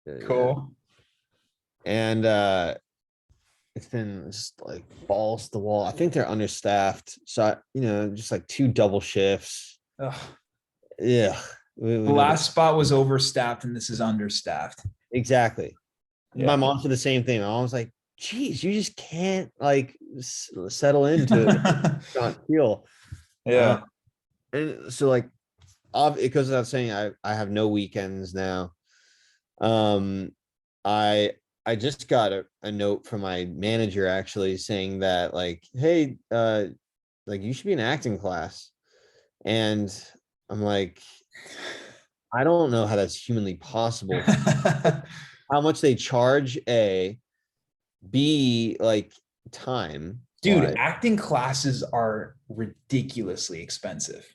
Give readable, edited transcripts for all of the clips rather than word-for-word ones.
Yeah. Cool. And it's been just like balls to the wall. I think they're understaffed. So just like 2 double shifts. Ugh. Yeah. We The never last spot was overstaffed and this is understaffed. exactly. My Yeah. mom said the same thing. My mom was like, geez, you just can't like settle into it. Not feel. Uh, Yeah. and so like it goes without saying, I have no weekends now. Um, I I just got a note from my manager actually saying that like, hey, like you should be in acting class. And I'm like, I don't know how that's humanly possible. How much they charge, A, B, like time Dude, wise, acting classes are ridiculously expensive.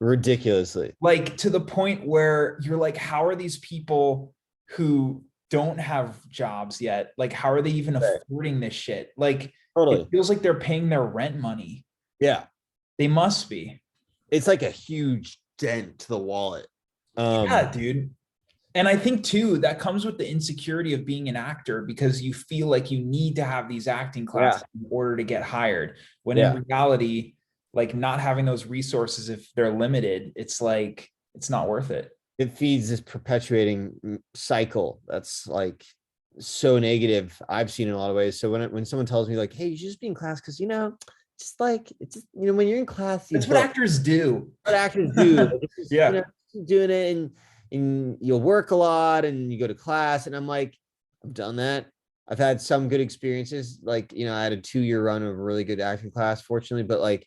ridiculously. Like to the point where you're like, how are these people who don't have jobs yet? Like, how are they even Right. affording this shit? Like, it Totally. feels like they're paying their rent money. Yeah. They must be. It's like a huge dent to the wallet. Yeah, dude. And I think too, that comes with the insecurity of being an actor because you feel like you need to have these acting Yeah. classes in order to get hired. When in Yeah. reality, like not having those resources, if they're limited, it's like, it's not worth it. It feeds this perpetuating cycle that's like so negative. I've seen in a lot of ways. So when someone tells me like, hey, you should just be in class because just like it's just, when you're in class, you That's what book. actors do. What actors do. Like, it's just, Yeah. doing it and you'll work a lot and you go to class. And I'm like, I've done that. I've had some good experiences. Like, I had a 2-year run of a really good acting class, fortunately, but like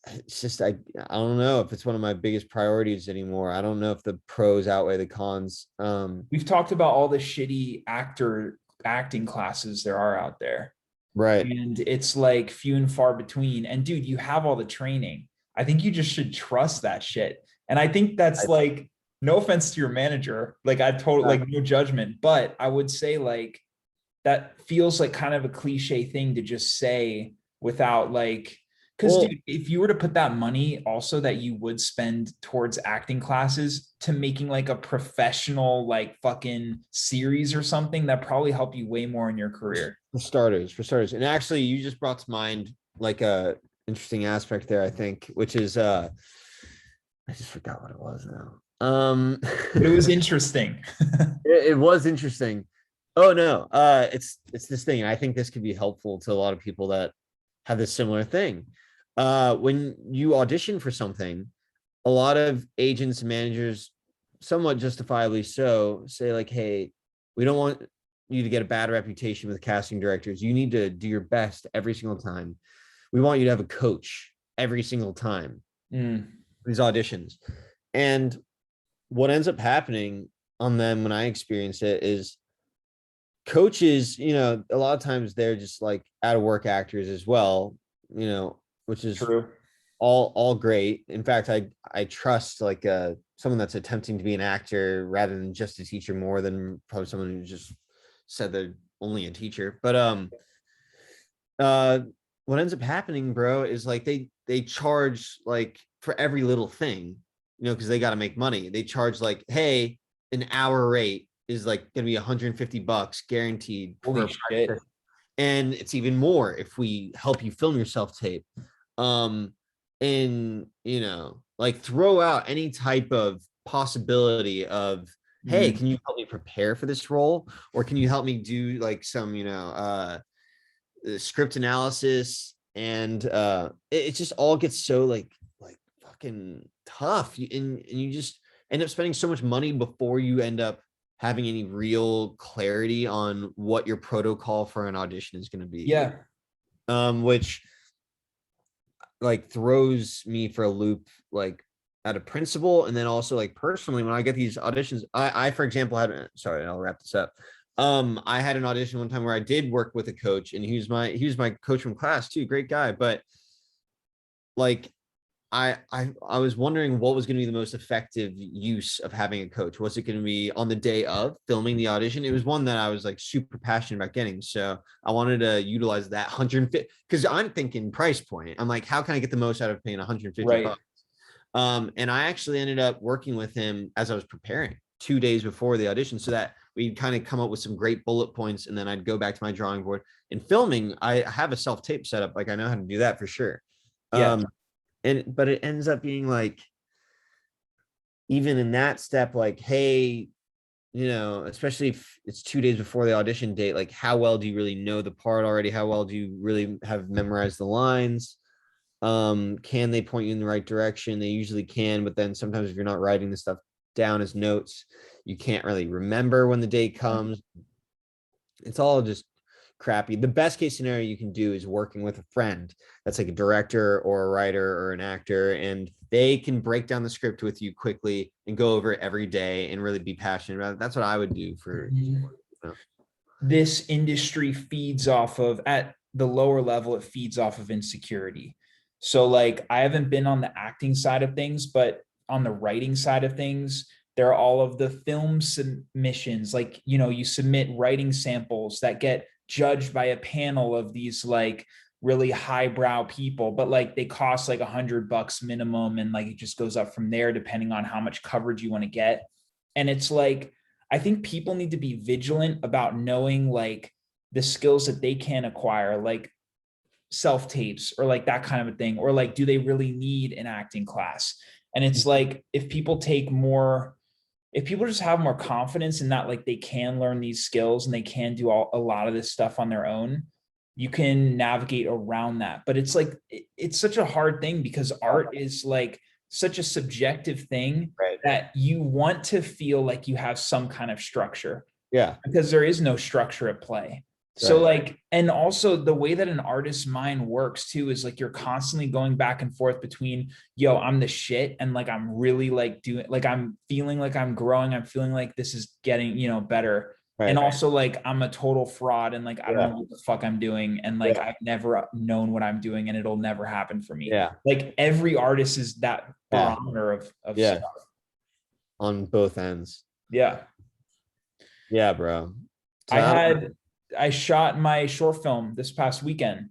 it's just I don't know if it's one of my biggest priorities anymore. I don't know if the pros outweigh the cons. We've talked about all the shitty acting classes there are out there. Right. And it's like few and far between. And dude, you have all the training. I think you just should trust that shit. And I think that's I, like, no offense to your manager, like I totally like no judgment, but I would say like that feels like kind of a cliche thing to just say without like, because well, dude, if you were to put that money also that you would spend towards acting classes to making like a professional like fucking series or something, that probably help you way more in your career. for starters, and actually, you just brought to mind like a interesting aspect there. I think, which is I just forgot what it was now. But it was interesting. It was interesting. Oh no, it's this thing. I think this could be helpful to a lot of people that have this similar thing. When you audition for something, a lot of agents and managers, somewhat justifiably so, say like, "Hey, we don't want you to get a bad reputation with casting directors. You need to do your best every single time. We want you to have a coach every single time Mm. these auditions." And what ends up happening on them when I experience it is coaches, a lot of times they're just like out of work actors as well, which is True. all great. In fact, I trust like someone that's attempting to be an actor rather than just a teacher more than probably someone who just said they're only a teacher. But uh what ends up happening, bro, is like they charge like for every little thing, because they got to make money. They charge like, hey, an hour rate is like gonna be $150 guaranteed Holy for shit. and it's even more if we help you film your self tape. And like throw out any type of possibility of, hey, Mm. can you help me prepare for this role, or can you help me do like some script analysis, and it just all gets so like fucking tough. And you just end up spending so much money before you end up having any real clarity on what your protocol for an audition is going to be, Yeah. which like throws me for a loop, like at a principal, and then also like personally when I get these auditions. I for example had, sorry, I'll wrap this up. I had an audition one time where I did work with a coach, and he was my coach from class too, great guy. But like I was wondering what was going to be the most effective use of having a coach. Was it going to be on the day of filming the audition? It was one that I was like super passionate about getting. So I wanted to utilize that 150, because I'm thinking price point. I'm like, how can I get the most out of paying 150 Right. bucks? And I actually ended up working with him as I was preparing. 2 days before the audition, so that we'd kind of come up with some great bullet points, and then I'd go back to my drawing board. In filming, I have a self-tape setup. Like I know how to do that for sure. Yeah. But it ends up being like, even in that step, like, hey, especially if it's 2 days before the audition date, like how well do you really know the part already? How well do you really have memorized the lines? Can they point you in the right direction? They usually can, but then sometimes if you're not writing the stuff down as notes, you can't really remember when the day comes. It's all just crappy. The best case scenario you can do is working with a friend that's like a director or a writer or an actor, and they can break down the script with you quickly and go over it every day and really be passionate about it. That's what I would do for This industry feeds off of, at the lower level, it feeds off of insecurity. So like I haven't been on the acting side of things, but on the writing side of things, there are all of the film submissions. Like, you submit writing samples that get judged by a panel of these like really highbrow people, but like they cost like $100 minimum. And like, it just goes up from there depending on how much coverage you want to get. And it's like, I think people need to be vigilant about knowing like the skills that they can acquire, like self-tapes or like that kind of a thing, or like, do they really need an acting class? And it's like, if people just have more confidence in that, like they can learn these skills and they can do a lot of this stuff on their own, you can navigate around that. But it's like, it's such a hard thing because art is like such a subjective thing, right, that you want to feel like you have some kind of structure. Yeah. Because there is no structure at play. So like, and also the way that an artist's mind works too, is like, you're constantly going back and forth between, yo, I'm the shit. And like, I'm really like doing, like, I'm feeling like I'm growing. I'm feeling like this is getting, better. Right. And also like, I'm a total fraud. And like, I don't know what the fuck I'm doing. And like, I've never known what I'm doing and it'll never happen for me. Yeah. Like every artist is that barometer of stuff. On both ends. Yeah. Yeah, bro. So I shot my short film this past weekend.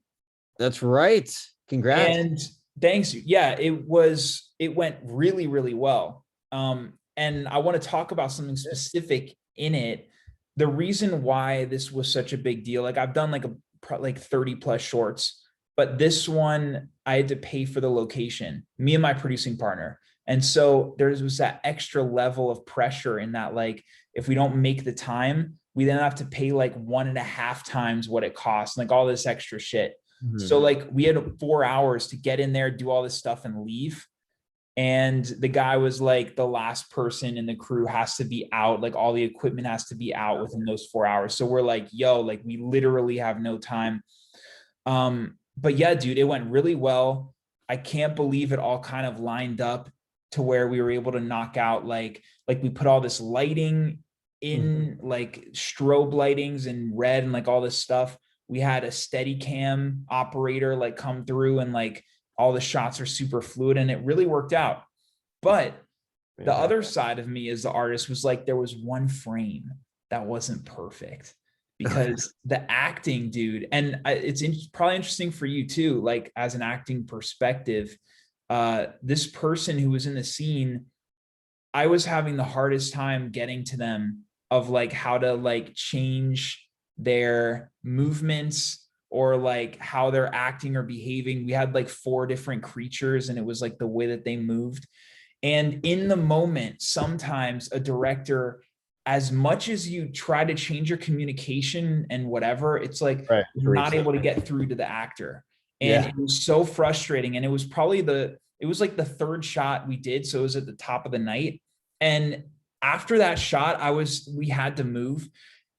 That's right. Congrats. And thanks. Yeah, it went really, really well. And I want to talk about something specific in it. The reason why this was such a big deal, like I've done like 30 plus shorts, but this one I had to pay for the location, me and my producing partner. And so there was that extra level of pressure in that, like, if we don't make the time, we then have to pay like 1.5 times what it costs, like all this extra shit. Mm-hmm. So like we had 4 hours to get in there, do all this stuff and leave. And the guy was like, the last person in the crew has to be out. Like all the equipment has to be out within those 4 hours. So we're like, yo, like we literally have no time. But yeah, dude, it went really well. I can't believe it all kind of lined up to where we were able to knock out, like we put all this lighting in, like strobe lightings and red and like all this stuff. We had a steady cam operator like come through, and like all the shots are super fluid, and it really worked out. But the other side of me as the artist was like, there was one frame that wasn't perfect because the acting, dude, and it's probably interesting for you too, like as an acting perspective, this person who was in the scene, I was having the hardest time getting to them of like how to like change their movements or like how they're acting or behaving. We had like 4 different creatures, and it was like the way that they moved. And in the moment, sometimes a director, as much as you try to change your communication and whatever, it's like you're not able to get through to the actor. And it was so frustrating. And it was probably it was like the 3rd shot we did. So it was at the top of the night. And after that shot, we had to move.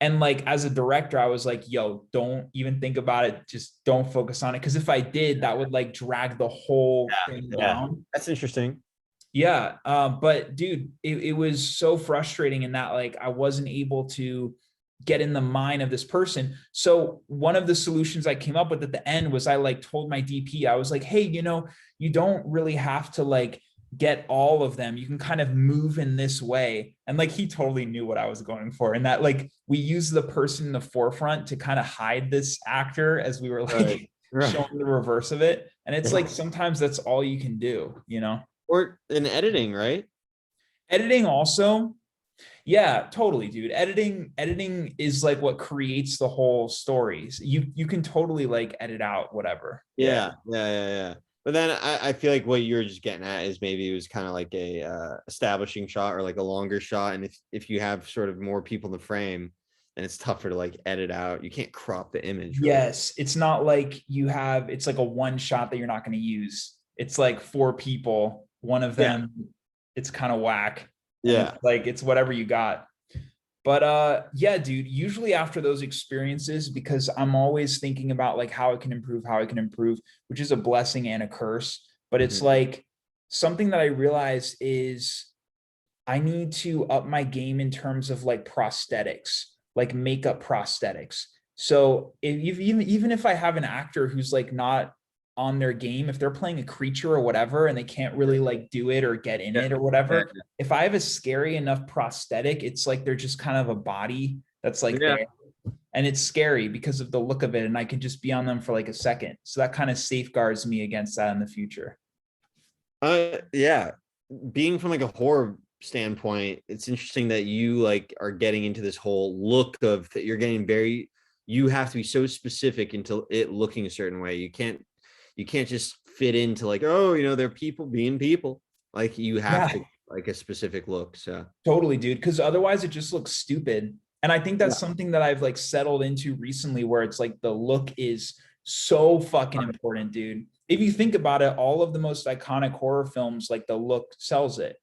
And like, as a director, I was like, yo, don't even think about it. Just don't focus on it. Cause if I did, that would like drag the whole thing down. That's interesting. Yeah. But dude, it was so frustrating in that, like, I wasn't able to get in the mind of this person. So one of the solutions I came up with at the end was I like told my DP, I was like, hey, you don't really have to like get all of them. You can kind of move in this way. And like, he totally knew what I was going for. And that like, we use the person in the forefront to kind of hide this actor as we were like showing the reverse of it. And it's like, sometimes that's all you can do, Or in editing, right? Editing also. Yeah, totally, dude. Editing is like what creates the whole stories. You can totally like edit out whatever. Yeah. Yeah. But then I feel like what you're just getting at is maybe it was kind of like a establishing shot or like a longer shot. And if you have sort of more people in the frame, then it's tougher to like edit out. You can't crop the image, really. Yes, it's not like it's like a one shot that you're not going to use. It's like four people, one of Yeah. them, it's kind of whack. And Yeah. it's like it's whatever you got. But yeah, dude, usually after those experiences, because I'm always thinking about like how I can improve, which is a blessing and a curse. But it's Mhm. like something that I realize is I need to up my game in terms of like prosthetics, like makeup prosthetics. So even if I have an actor who's like not on their game, if they're playing a creature or whatever, and they can't really like do it or get in Yeah. it or whatever, if I have a scary enough prosthetic, it's like they're just kind of a body that's like Yeah. there. And it's scary because of the look of it. And I can just be on them for like a second. So that kind of safeguards me against that in the future. Yeah. Being from like a horror standpoint, it's interesting that you like are getting into this whole look of that you're getting very you have to be so specific into it looking a certain way. You can't just fit into like, oh, they're people being people. Like you have Yeah. to like a specific look. So Totally, dude. Because otherwise, it just looks stupid. And I think yeah. that's something that I've like settled into recently, where it's like the look is so fucking important, dude. If you think about it, all of the most iconic horror films, like the look sells it.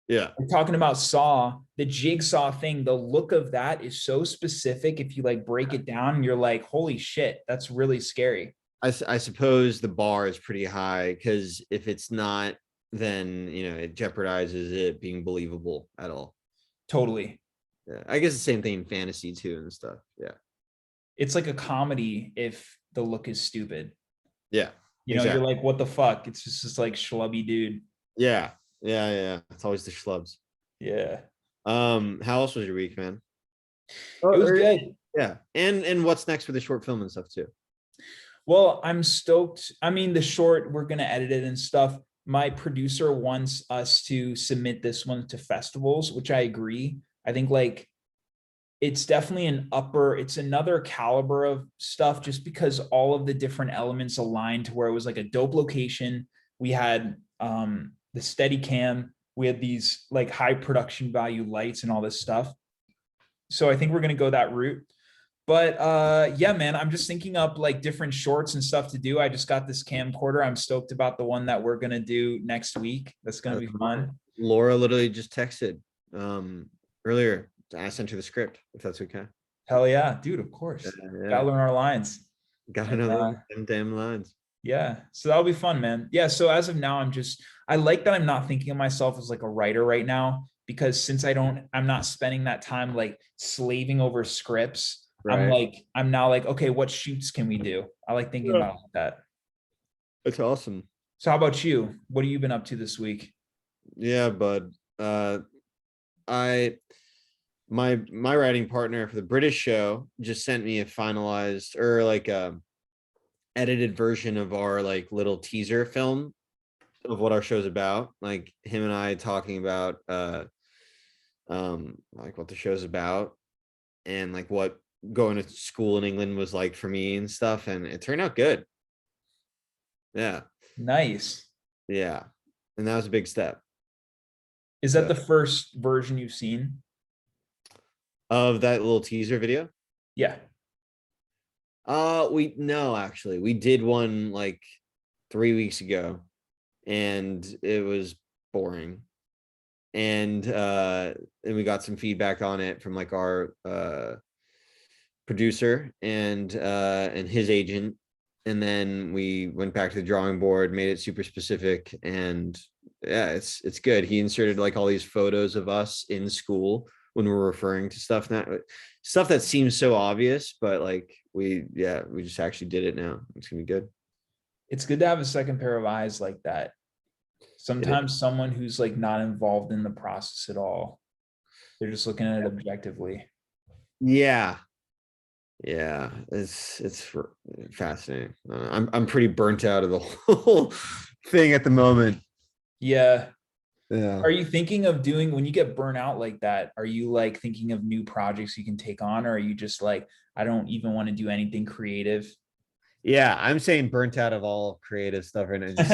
Yeah. We're talking about Saw, the Jigsaw thing. The look of that is so specific. If you like break it down, you're like, holy shit, that's really scary. I suppose the bar is pretty high because if it's not, then it jeopardizes it being believable at all. Totally. Yeah. I guess the same thing in fantasy too and stuff. Yeah. It's like a comedy if the look is stupid. Yeah. You're Exactly. like, what the fuck? It's just this like schlubby dude. Yeah. Yeah. It's always the schlubs. Yeah. How else was your week, man? It was Oh, good. yeah. And what's next for the short film and stuff too? Well, I'm stoked. I mean, the short, we're gonna edit it and stuff. My producer wants us to submit this one to festivals, which I agree. I think like it's definitely it's another caliber of stuff just because all of the different elements aligned to where it was like a dope location. We had the steady cam, we had these like high production value lights and all this stuff. So I think we're gonna go that route. But yeah, man, I'm just thinking up like different shorts and stuff to do. I just got this camcorder. I'm stoked about the one that we're gonna do next week. That's gonna be fun. Laura literally just texted earlier. I sent her the script, if that's okay. Hell yeah, dude, of course. Yeah. Gotta learn our lines. Gotta And, know them damn lines. yeah, so that'll be fun, man. Yeah, so as of now, I like that I'm not thinking of myself as like a writer right now because since I'm not spending that time like slaving over scripts. Right. I'm now like, okay, what shoots can we do? I like thinking about that. It's awesome. So how about you? What have you been up to this week? Yeah, bud. I my writing partner for the British show just sent me a finalized or like edited version of our like little teaser film of what our show's about. Like him and I talking about like what the show's about and like what going to school in England was like for me and stuff. And it turned out good. Yeah. Nice. Yeah. And that was a big step. Is that the first version you've seen? Of that little teaser video? Yeah. Actually. We did one like 3 weeks ago and it was boring. And we got some feedback on it from like our producer and his agent. And then we went back to the drawing board, made it super specific, and yeah, it's good. He inserted like all these photos of us in school when we're referring to stuff that seems so obvious, but like we just actually did it now. It's gonna be good. It's good to have a second pair of eyes like that. Sometimes someone who's like not involved in the process at all, they're just looking at it objectively. Yeah. Yeah, it's fascinating. I'm pretty burnt out of the whole thing at the moment. Yeah. Yeah. Are you thinking of doing, when you get burnt out like that, are you like thinking of new projects you can take on, or are you just like, I don't even want to do anything creative? Yeah, I'm saying burnt out of all creative stuff right now. Just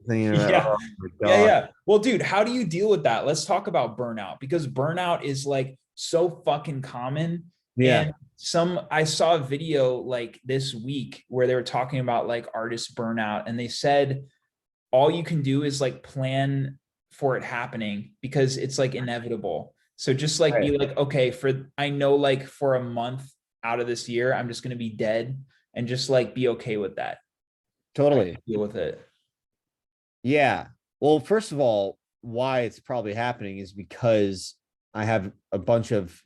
thinking about, Yeah. oh my Yeah, gosh. yeah. Well, dude, how do you deal with that? Let's talk about burnout, because burnout is like so fucking common. Yeah. And I saw a video like this week where they were talking about like artist burnout, and they said all you can do is like plan for it happening because it's like inevitable. So just like Right. be like, okay, I know like for a month out of this year, I'm just going to be dead, and just like be okay with that. Totally. Deal with it. Yeah. Well, first of all, why it's probably happening is because I have a bunch of,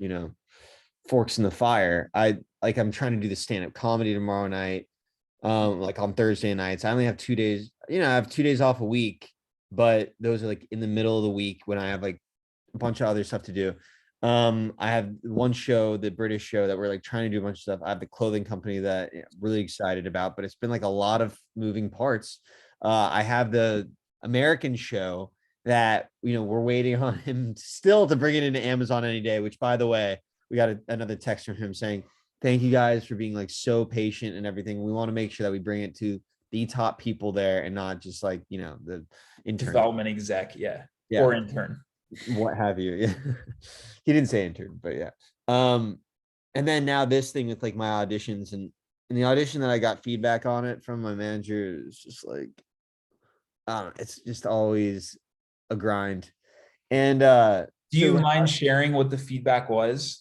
forks in the fire. I'm trying to do the stand-up comedy tomorrow night. Like on Thursday nights. I only have 2 days, I have 2 days off a week, but those are like in the middle of the week when I have like a bunch of other stuff to do. I have one show, the British show, that we're like trying to do a bunch of stuff. I have the clothing company that I'm really excited about, but it's been like a lot of moving parts. I have the American show that we're waiting on him still to bring it into Amazon any day, which, by the way, we got another text from him saying, thank you guys for being like so patient and everything. We want to make sure that we bring it to the top people there and not just like, the interns. Development exec, yeah, Yeah. or intern. What have you. Yeah. He didn't say intern, but yeah. Um, and then now this thing with like my auditions, and the audition that I got feedback on it from my manager is just like, I don't know, it's just always a grind. And Do you mind sharing what the feedback was?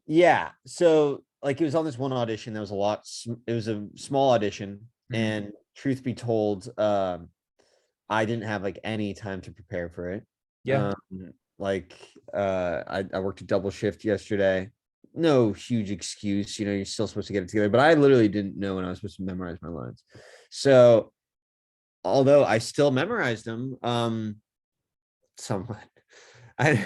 yeah, so like it was on this one audition that was it was a small audition, and truth be told, I didn't have like any time to prepare for it. Yeah. Like I worked a double shift yesterday. No huge excuse, you're still supposed to get it together, but I literally didn't know when I was supposed to memorize my lines. So although I still memorized them, somewhat. I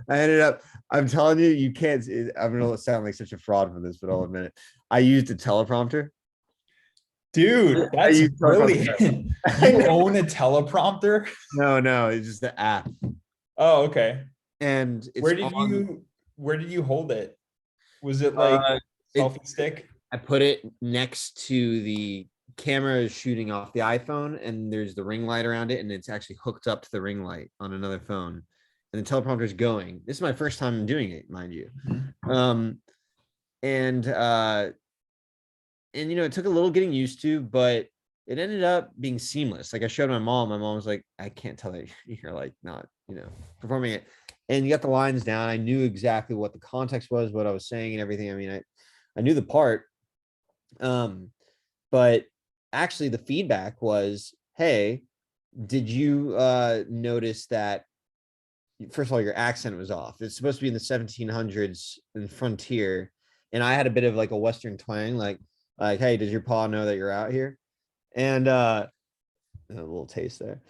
I ended up, I'm telling you, you can't, I'm gonna sound like such a fraud for this, but I'll admit it. I used a teleprompter. Dude, I that's used teleprompter. brilliant. You own a teleprompter? No, it's just the app. Oh, okay. And it's Where did you hold it? Was it like selfie stick? I put it next to the camera is shooting off the iPhone, and there's the ring light around it, and it's actually hooked up to the ring light on another phone. And the teleprompter is going. This is my first time doing it, mind you. And it took a little getting used to, but it ended up being seamless. Like I showed my mom was like, I can't tell that you're like not, performing it. And you got the lines down. I knew exactly what the context was, what I was saying and everything. I mean, I knew the part. But actually the feedback was, hey, did you notice that, first of all, your accent was off. It's supposed to be in the 1700s in Frontier, and I had a bit of like a Western twang, like, hey, does your pa know that you're out here? And a little taste there.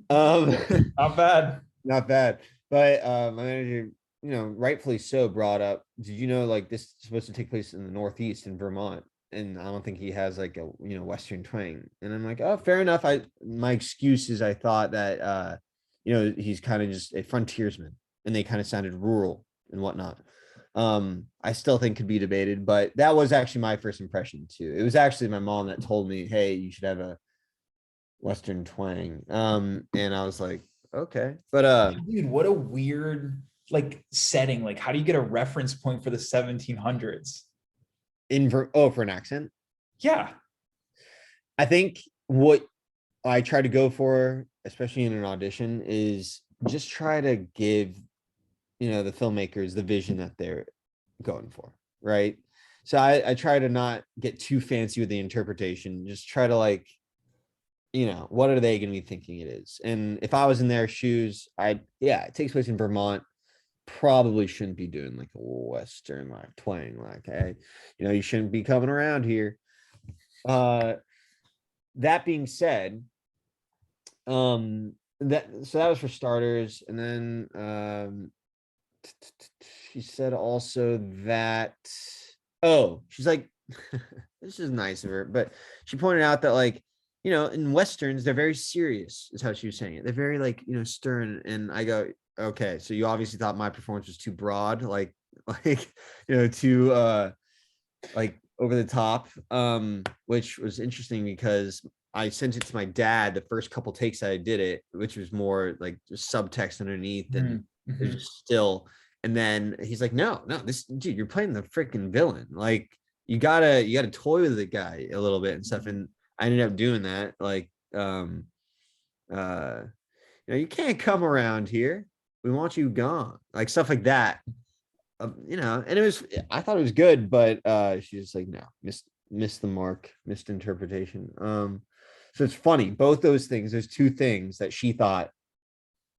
Not bad. Not bad. But my manager, rightfully so, brought up, did you know like this is supposed to take place in the Northeast in Vermont? And I don't think he has like a Western twang. And I'm like, oh, fair enough. My excuse is I thought that he's kind of just a frontiersman, and they kind of sounded rural and whatnot. I still think could be debated, but that was actually my first impression too. It was actually my mom that told me, hey, you should have a Western twang. And I was like, okay. But Dude, what a weird like setting. Like, how do you get a reference point for the 1700s? for an accent, Yeah. I think what I try to go for, especially in an audition, is just try to give the filmmakers the vision that they're going for, right? So I try to not get too fancy with the interpretation, just try to like, what are they going to be thinking it is? And if I was in their shoes, it takes place in Vermont, probably shouldn't be doing like a Western like twang, like, hey, you shouldn't be coming around here. That being said, that was for starters. And then she said also that, she's like, this is nice of her, but she pointed out that like, you know, in Westerns, they're very serious, is how she was saying it. They're very like, you know, stern. And I go, okay, so you obviously thought my performance was too broad, like, like, you know, too like over the top. Which was interesting because I sent it to my dad the first couple takes that I did it, which was more like just subtext underneath and it was Mhm. just still. And then he's like, no, no, this dude, you're playing the freaking villain. Like you gotta toy with the guy a little bit and stuff. And I ended up doing that. Like, uh, you know, you can't come around here. We want you gone. Like stuff like that. You know, and it was I thought it was good, but she's like, no, missed the mark, missed interpretation. So it's funny, both those things, there's two things that she thought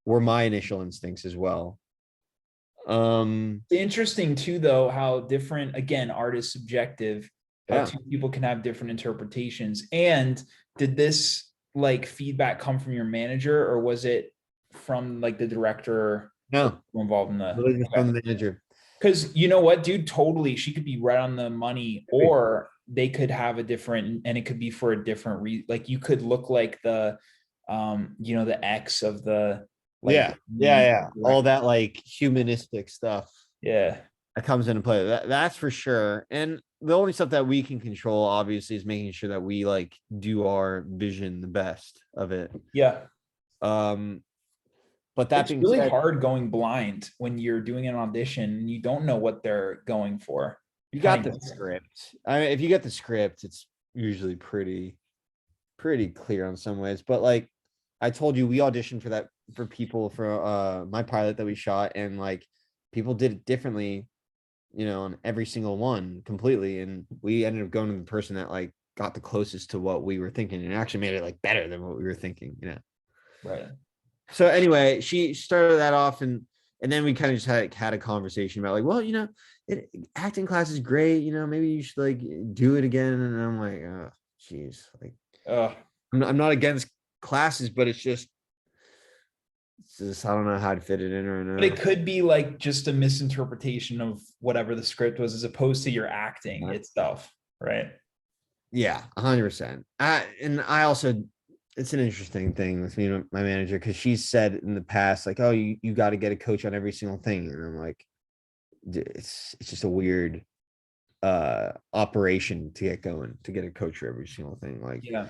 were my initial instincts as well. Interesting too, though, how different, again, art is subjective, how Yeah. two people can have different interpretations. And did this like feedback come from your manager, or was it from like the director No, involved in the? literally just Okay. from the manager. Because you know what, dude, totally. She could be right on the money, or they could have a different, and it could be for a different reason. Like you could look like the, you know, the ex of the like Yeah, yeah, main yeah. All director. that like humanistic stuff Yeah. that comes into play. That's for sure. And the only stuff that we can control, obviously, is making sure that we like do our vision the best of it. Yeah. Um, but that It's being really said, hard going blind when you're doing an audition and you don't know what they're going for. you You're kind got of the guessing. script. I mean, if you get the script, it's usually pretty clear on some ways. But like I told you, we auditioned for that for people for my pilot that we shot, and like people did it differently, you know, on every single one completely. And we ended up going to the person that like got the closest to what we were thinking and actually made it like better than what we were thinking, you know. Right. So anyway, she started that off, and then we kind of just had a conversation about like, well, you know, acting class is great, you know, maybe you should like do it again. And I'm like, oh, geez, like Uh, I'm not against classes, but it's just I don't know how to fit it in right but it now. could be like just a misinterpretation of whatever the script was as opposed to your acting itself. Right. Yeah, 100%. And I also, it's an interesting thing with me and my manager because she's said in the past like, oh, you got to get a coach on every single thing, and I'm like, it's just a weird operation to get going to get a coach for every single thing. Like, Yeah.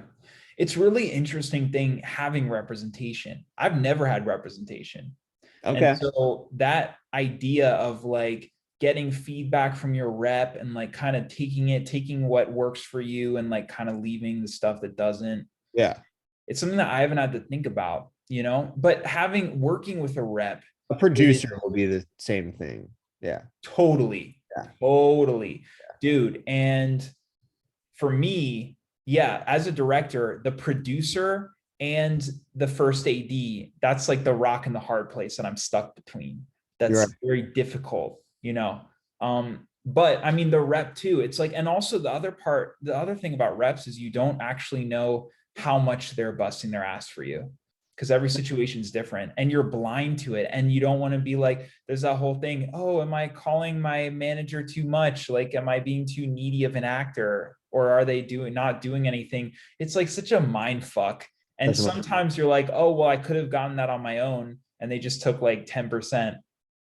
It's really interesting thing having representation. I've never had representation. And okay, so that idea of like getting feedback from your rep and like kind of taking what works for you and like kind of leaving the stuff that doesn't, yeah, it's something that I haven't had to think about, you know, but having working with a rep a is producer will be the same thing. Yeah, totally, yeah, totally, dude. And for me, yeah, as a director, the producer and the first AD, that's like the rock and the hard place that I'm stuck between. you're right. That's very difficult, you know. But I mean the rep too. It's like, and also the other part, the other thing about reps is you don't actually know how much they're busting their ass for you because every situation is different and you're blind to it and you don't want to be like there's that whole thing, oh, am I calling my manager too much, like am I being too needy of an actor, or are they not doing anything? It's like such a mind fuck. And That's much. sometimes you're like, oh well, I could have gotten that on my own and they just took like 10%.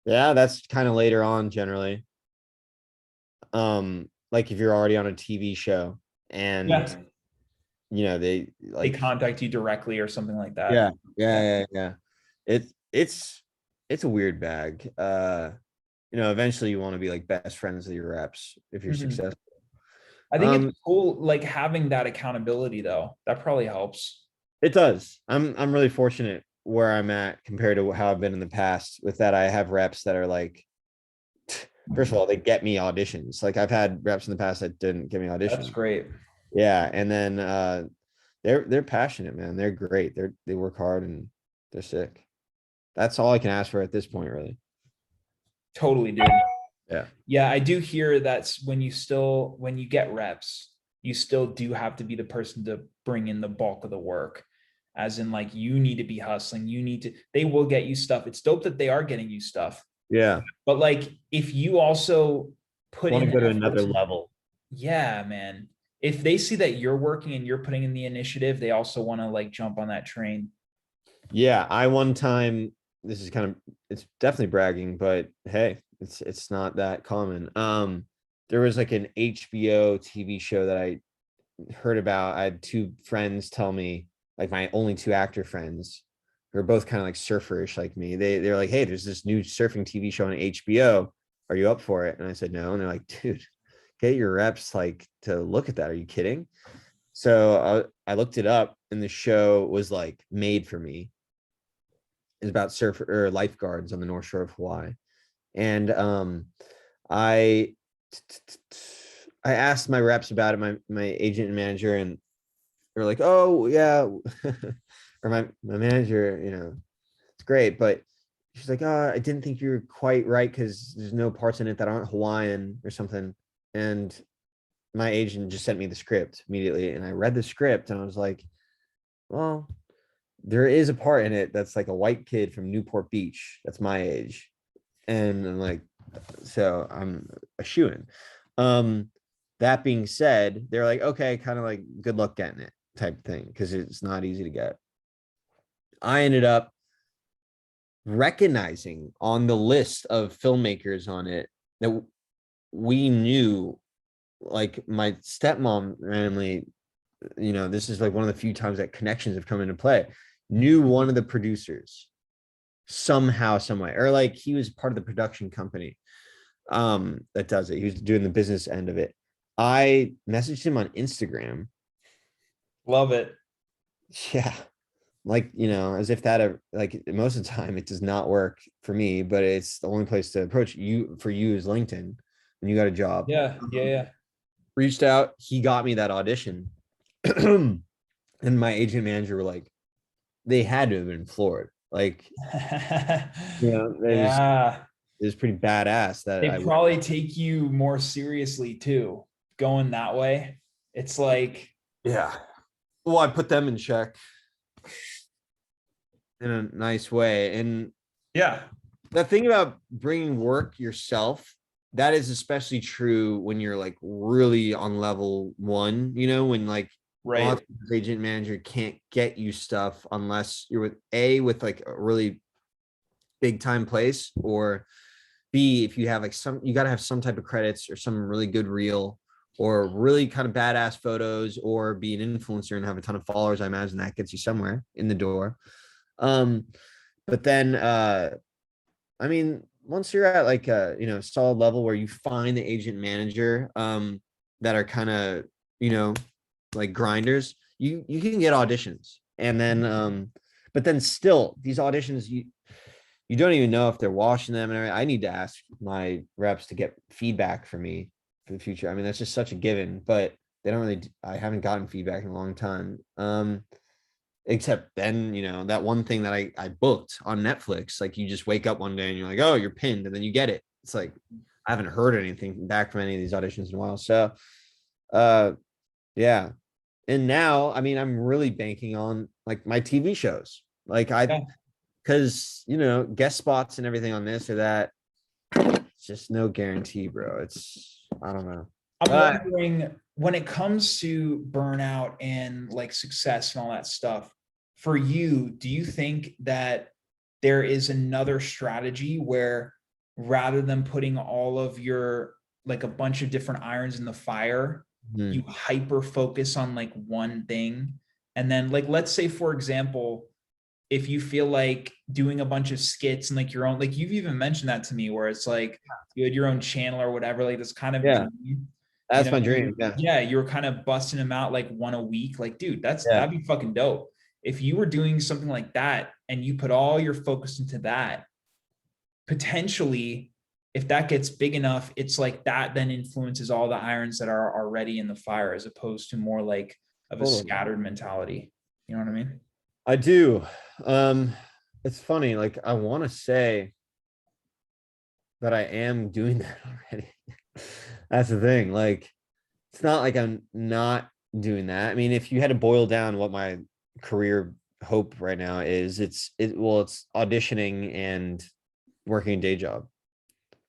Yeah, that's kind of later on generally. Like if you're already on a TV show and Yeah, you know they they like contact you directly or something like that. yeah, yeah, Yeah. yeah. It it's a weird bag. You know, eventually you want to be like best friends with your reps if you're Mhm. successful. I think it's Um, cool like having that accountability though, that probably helps. it does. I'm really fortunate where I'm at compared to how I've been in the past. With that, I have reps that are like, first of all, they get me auditions. Like I've had reps in the past that didn't get me That's auditions. great. Yeah, and then they're passionate, man. They're great. They work hard and they're sick. That's all I can ask for at this point, really. Totally, dude. Yeah. Yeah, I do hear that's when you get reps, you still do have to be the person to bring in the bulk of the work. As in, like, you need to be hustling. They will get you stuff. It's dope that they are getting you stuff. Yeah. But like, if you also put Want in to the go to effort another to, level. yeah, man. if they see that you're working and you're putting in the initiative, they also want to like jump on that train. Yeah, I one time, this is kind of, it's definitely bragging, but hey, it's not that common. There was like an HBO TV show that I heard about. I had two friends tell me, like my only two actor friends, who are both kind of like surferish like me. They're like, hey, there's this new surfing TV show on HBO. Are you up for it? And I said no. And they're like, dude, get your reps like to look at that. Are you kidding? So I looked it up, and the show was like made for me. It's about surf or lifeguards on the North Shore of Hawaii. And I I asked my reps about it, my agent and manager, and they're like, oh yeah. Or my manager, it's great, but she's like, oh, I didn't think you were quite right because there's no parts in it that aren't Hawaiian or something. And my agent just sent me the script immediately, and I read the script and I was like, well, there is a part in it that's like a white kid from Newport Beach that's my age. And I'm like, so I'm a shoo-in. That being said, they're like, okay, kind of like good luck getting it type thing, because it's not easy to get. I ended up recognizing on the list of filmmakers on it that we knew, like my stepmom randomly, this is like one of the few times that connections have come into play, knew one of the producers somehow, some way, or like he was part of the production company that does it. He was doing the business end of it. I messaged him on Instagram. Love it. Yeah. Like, as if that ever, like most of the time it does not work for me, but it's the only place to approach you for you is LinkedIn when you got a job. Yeah. Yeah. Reached out, he got me that audition. And my agent manager were like, they had to have been floored. Like, Yeah. it was Yeah. pretty badass that They I would. probably take you more seriously too, going that way. It's like, Yeah. Well, I put them in check in a nice way. And yeah, the thing about bringing work yourself, that is especially true when you're like really on level one, when like a lot right. of times agent manager can't get you stuff unless you're with like a really big time place, or B, if you have like you got to have some type of credits or some really good reel or really kind of badass photos, or be an influencer and have a ton of followers. I imagine that gets you somewhere in the door. But then I mean, once you're at like a solid level where you find the agent manager that are kind of like grinders, you can get auditions. And then but then still these auditions, you don't even know if they're washing them and everything. I need to ask my reps to get feedback for me for the future. I mean, that's just such a given, but they don't really, I haven't gotten feedback in a long time. Except then, that one thing that I booked on Netflix, like you just wake up one day and you're like, oh, you're pinned, and then you get it. It's like, I haven't heard anything back from any of these auditions in a while. So, uh, yeah. And now, I mean, I'm really banking on like my TV shows. Like Yeah. because guest spots and everything on this or that, it's just no guarantee, bro. I don't know. I'm But wondering when it comes to burnout and like success and all that stuff, for you, do you think that there is another strategy where rather than putting all of your like a bunch of different irons in the fire, you hyper focus on like one thing? And then like let's say for example, if you feel like doing a bunch of skits and like your own, like you've even mentioned that to me where it's like you had your own channel or whatever, like this kind of yeah, dream, that's my dream. Yeah. yeah, you were kind of busting them out like one a week. Like, dude, Yeah. that'd be fucking dope. If you were doing something like that and you put all your focus into that, potentially, if that gets big enough, it's like that then influences all the irons that are already in the fire, as opposed to more like of a Totally. scattered mentality. You know what I mean? I do. Um, it's funny, like I want to say that I am doing that already. That's the thing. Like, it's not like I'm not doing that. I mean, if you had to boil down what my career hope right now is, it's auditioning and working a day job.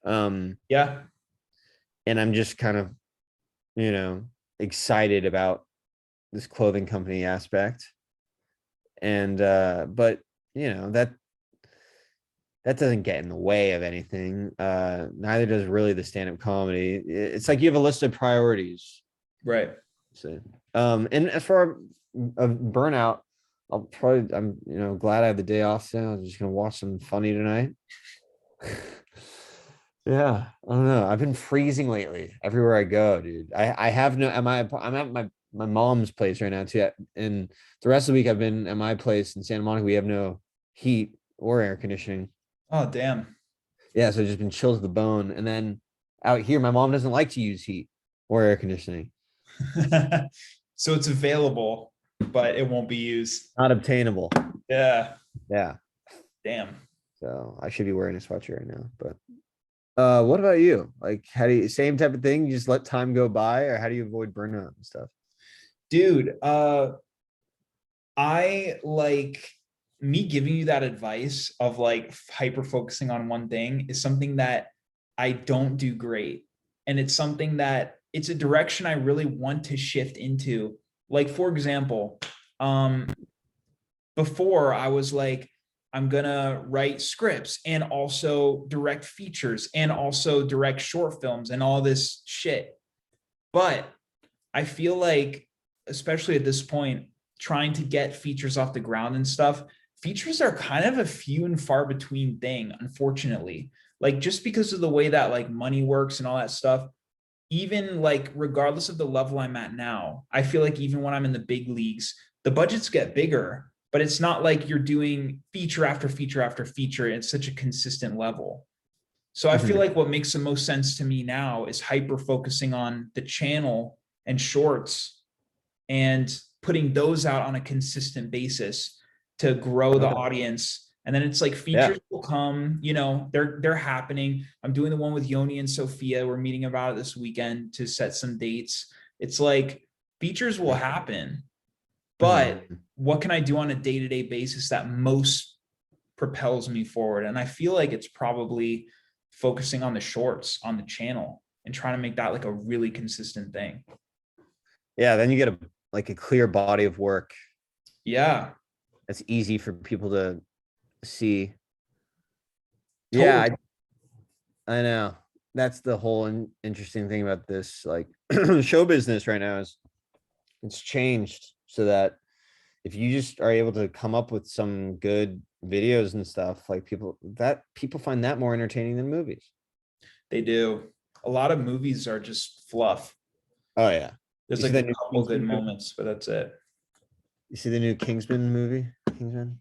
Yeah. And I'm just kind of, you know, excited about this clothing company aspect. And but you know, that doesn't get in the way of anything. Neither does really the stand-up comedy. It's like you have a list of priorities. Right. So, and as for a burnout, I'm glad I have the day off. So I'm just gonna watch some funny tonight. Yeah, I don't know. I've been freezing lately everywhere I go, dude. I have no. I'm at my mom's place right now too, and the rest of the week I've been at my place in Santa Monica. We have no heat or air conditioning. Oh, damn. Yeah, so it's just been chilled to the bone. And then out here, my mom doesn't like to use heat or air conditioning. So it's available, but it won't be used. Not obtainable. Yeah. Yeah. Damn. So I should be wearing a sweatshirt right now. But what about you? Like, how do you same type of thing? You just let time go by, or how do you avoid burnout and stuff? Dude, I like me giving you that advice of like hyper focusing on one thing is something that I don't do great. And it's something that it's a direction I really want to shift into. Like, for example, before I was like, I'm gonna write scripts and also direct features and also direct short films and all this shit. But I feel like, especially at this point, trying to get features off the ground and stuff, features are kind of a few and far between thing, unfortunately. Like, just because of the way that like money works and all that stuff, even like regardless of the level I'm at now, I feel like even when I'm in the big leagues, the budgets get bigger, but it's not like you're doing feature after feature after feature at such a consistent level. So I feel like what makes the most sense to me now is hyper focusing on the channel and shorts and putting those out on a consistent basis to grow the audience. And then it's like features will come, they're happening. I'm doing the one with Yoni and Sophia. We're meeting about it this weekend to set some dates. It's like features will happen, but what can I do on a day-to-day basis that most propels me forward? And I feel like it's probably focusing on the shorts on the channel and trying to make that like a really consistent thing. Yeah, then you get a clear body of work. Yeah. That's easy for people to see. Totally. Yeah, I know. That's the whole interesting thing about this, like show business right now is it's changed so that if you just are able to come up with some good videos and stuff, like people find that more entertaining than movies. They do. A lot of movies are just fluff. Oh yeah. There's like a couple good moments, but that's it. You see the new Kingsman movie? Kingsman?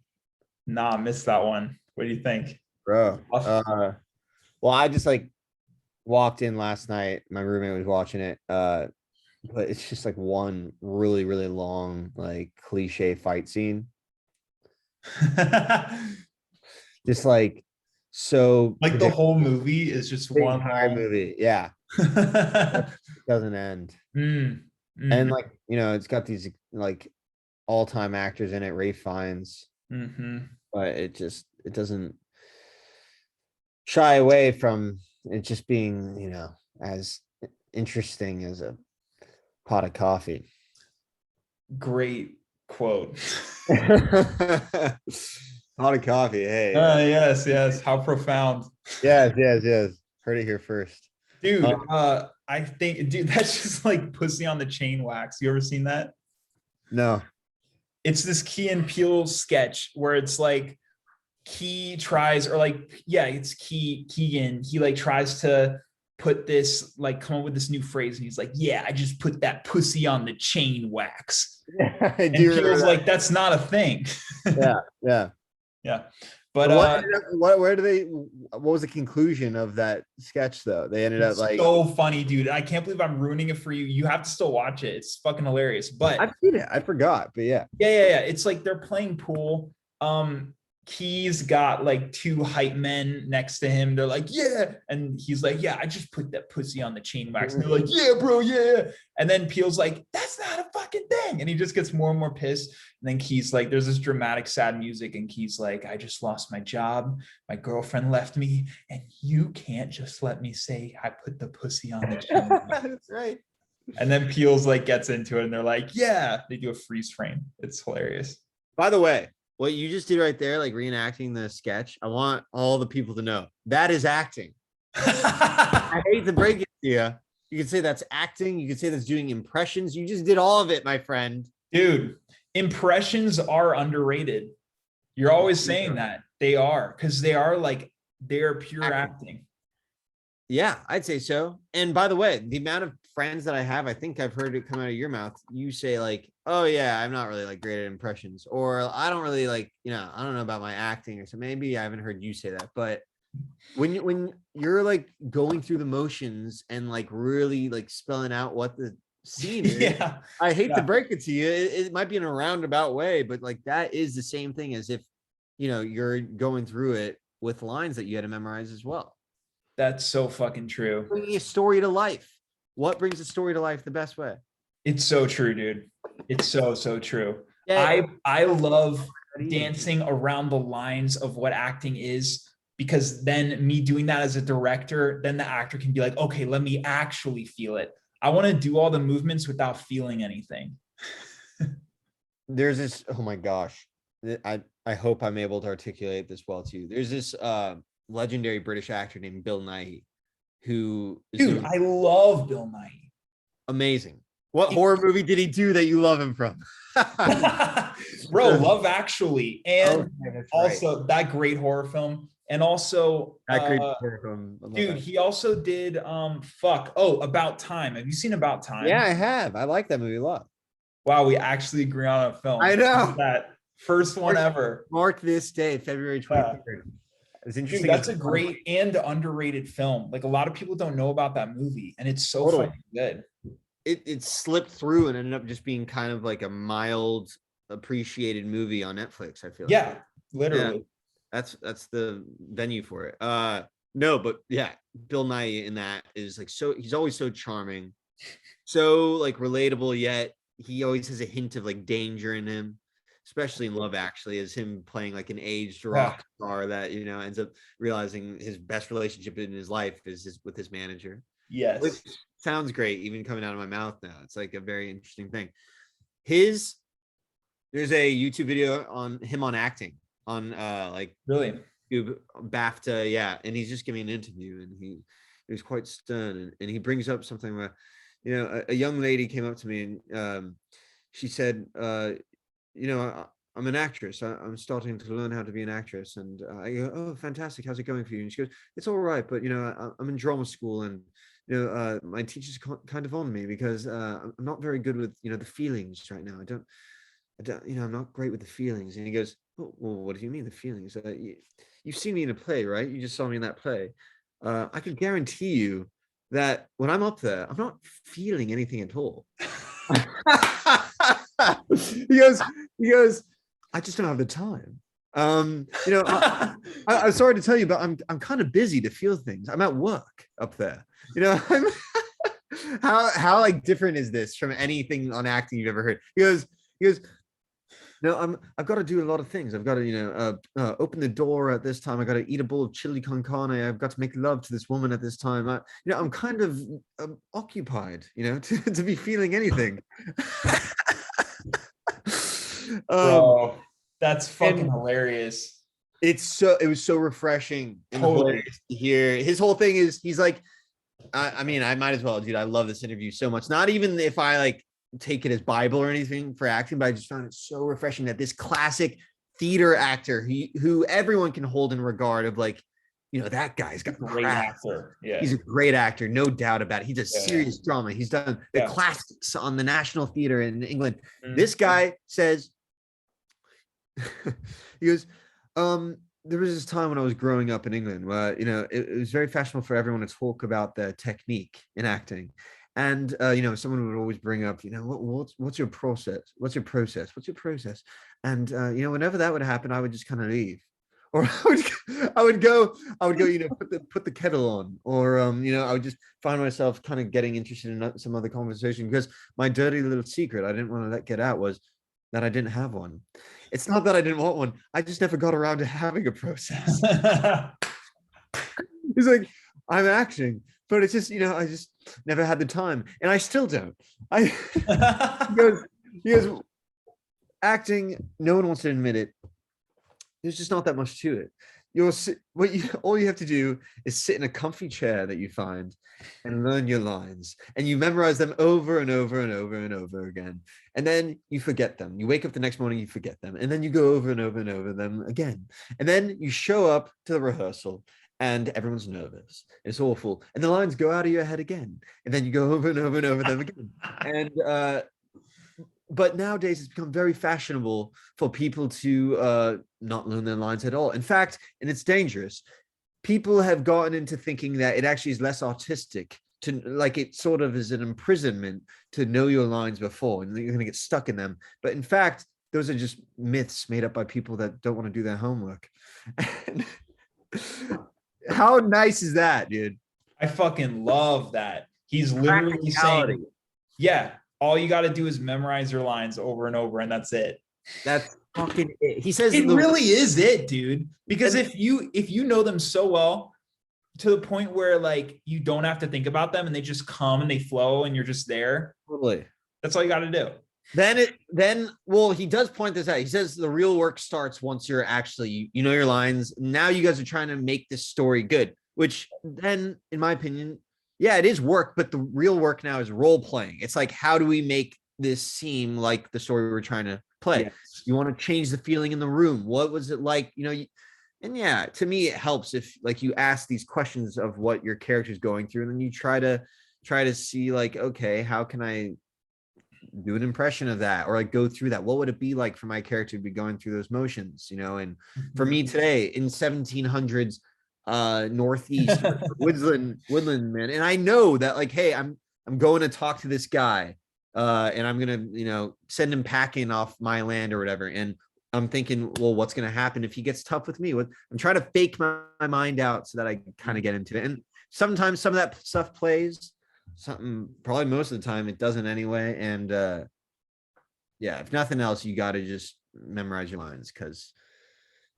Nah, I missed that one. What do you think? Bro. Well, I just like walked in last night. My roommate was watching it. But it's just like one really, really long, like cliche fight scene. Just like so like the whole movie is just one entire movie. Yeah. It doesn't end. And like, it's got these like all-time actors in it, Ralph Fiennes. But it doesn't shy away from it just being, as interesting as a pot of coffee. Great quote. Pot of coffee. Hey. Yes. How profound. Yes. Heard it here first. Dude, I think, that's just like pussy on the chain wax. You ever seen that? No. It's this Key and Peele sketch where it's like Key tries, or like, it's Keegan. He like tries to put this, like come up with this new phrase. And he's like, I just put that pussy on the chain wax. And Peele's like, that's not a thing. Yeah. But what was the conclusion of that sketch though? They ended up like so funny, dude. I can't believe I'm ruining it for you. You have to still watch it. It's fucking hilarious. But I've seen it. I forgot, but yeah. It's like they're playing pool. Key's got like two hype men next to him. They're like, and he's like, I just put that pussy on the chain wax. And they're like, bro, And then Peele's like, that's not a fucking thing. And he just gets more and more pissed. And then Key's like, there's this dramatic, sad music. And Key's like, I just lost my job. My girlfriend left me. And you can't just let me say I put the pussy on the chain wax. That's right. And then Peele's like gets into it and they're like, yeah, they do a freeze frame. It's hilarious. By the way, what you just did right there, like reenacting the sketch, I want all the people to know that is acting. I hate to break it to you. You can say that's acting. You can say that's doing impressions. You just did all of it, my friend. Dude, impressions are underrated. You're always saying that. They are, because they're pure acting. Yeah, I'd say so. And by the way, the amount of friends that I have, I think I've heard it come out of your mouth. You say like, "Oh yeah, I'm not really like great at impressions," or "I don't really like, I don't know about my acting," or so. Maybe I haven't heard you say that, but when you're like going through the motions and like really like spelling out what the scene is, Yeah. I hate to break it to you. It might be in a roundabout way, but like that is the same thing as if you're going through it with lines that you had to memorize as well. That's so fucking true. Bringing a story to life. What brings a story to life the best way? It's so true, dude. It's so true. Yeah. I love dancing around the lines of what acting is, because then me doing that as a director, then the actor can be like, okay, let me actually feel it. I want to do all the movements without feeling anything. There's this, oh my gosh. I hope I'm able to articulate this well too. There's this legendary British actor named Bill Nighy, who is Dude, I love Bill Nighy. Amazing. What horror movie did he do that you love him from? Bro, Love Actually, and also right. that great horror film, and also that great horror film. Dude, he also did About Time. Have you seen About Time? Yeah, I have. I like that movie a lot. Wow, we actually agree on a film. I know. That first one ever. Mark this day, February 23rd. It's interesting. Dude, that's a great and underrated film. Like a lot of people don't know about that movie, and it's so fucking good. It slipped through and ended up just being kind of like a mild appreciated movie on Netflix. I feel like. Literally. Yeah, that's the venue for it. No, but yeah, Bill Nighy in that is like, so he's always so charming, so like relatable, yet he always has a hint of like danger in him, especially in Love Actually, as him playing like an aged rock star that ends up realizing his best relationship in his life is with his manager. Yes. Which sounds great, even coming out of my mouth now. It's like a very interesting thing. There's a YouTube video on him on acting on like really BAFTA, yeah, and he's just giving an interview, and he was quite stern, and he brings up something where a young lady came up to me and she said, I'm an actress. I'm starting to learn how to be an actress. And I go, oh, fantastic. How's it going for you? And she goes, it's all right. But, I'm in drama school, and, my teacher's kind of on me because I'm not very good with, the feelings right now. I don't, I'm not great with the feelings. And he goes, oh, well, what do you mean the feelings? You've seen me in a play, right? You just saw me in that play. I can guarantee you that when I'm up there, I'm not feeling anything at all. He goes, I just don't have the time. I'm sorry to tell you, but I'm kind of busy to feel things. I'm at work up there. How like different is this from anything on acting you've ever heard? He goes, no, I've got to do a lot of things. I've got to, open the door at this time. I got to eat a bowl of chili con carne. I've got to make love to this woman at this time. I'm kind of occupied, to be feeling anything. Bro, that's fucking hilarious. It was so refreshing and hilarious to hear. His whole thing is he's like, I mean, I might as well, dude. I love this interview so much. Not even if I like take it as Bible or anything for acting, but I just found it so refreshing that this classic theater actor who everyone can hold in regard of, like, that guy's got great actor. Yeah, he's a great actor, no doubt about it. He's a serious drama. He's done the classics on the National Theater in England. Mm-hmm. This guy says, he goes, there was this time when I was growing up in England where, it was very fashionable for everyone to talk about their technique in acting. And, someone would always bring up, what's your process? What's your process? What's your process? And, whenever that would happen, I would just kind of leave. Or I would go, put the kettle on, or, I would just find myself kind of getting interested in some other conversation, because my dirty little secret I didn't want to let get out was that I didn't have one. It's not that I didn't want one. I just never got around to having a process. He's like, I'm acting, but it's just, I just never had the time, and I still don't. I he goes, he goes, acting, no one wants to admit it. There's just not that much to it. All you have to do is sit in a comfy chair that you find and learn your lines, and you memorize them over and over and over and over again, and then you forget them. You wake up the next morning, you forget them, and then you go over and over and over them again, and then you show up to the rehearsal and everyone's nervous. It's awful, and the lines go out of your head again, and then you go over and over and over them again, and but nowadays it's become very fashionable for people to not learn their lines at all. In fact, and it's dangerous, people have gotten into thinking that it actually is less artistic to, like, it sort of is an imprisonment to know your lines before, and you're going to get stuck in them. But in fact, those are just myths made up by people that don't want to do their homework. How nice is that, dude? I fucking love that. He's literally saying, yeah, all you got to do is memorize your lines over and over, and that's it. That's fucking it. He says it really is it, dude. Because if you know them so well to the point where, like, you don't have to think about them and they just come and they flow and you're just there. Totally. That's all you got to do. Well, he does point this out. He says the real work starts once you're actually, you know your lines. Now you guys are trying to make this story good, which then, in my opinion, yeah, it is work, but the real work now is role playing. It's like, how do we make this seem like the story we're trying to play? Yes. You want to change the feeling in the room. What was it like? And yeah, to me, it helps if, like, you ask these questions of what your character's going through, and then you try to see, like, okay, how can I do an impression of that, or like go through that? What would it be like for my character to be going through those motions? And for me today in 1700s northeast woodland, man, and I know that, like, hey, I'm going to talk to this guy, and I'm gonna send him packing off my land or whatever, and I'm thinking, well, what's gonna happen if he gets tough with me? I'm trying to fake my mind out so that I kind of get into it, and sometimes some of that stuff plays, something probably most of the time it doesn't anyway, and yeah, if nothing else, you got to just memorize your lines, because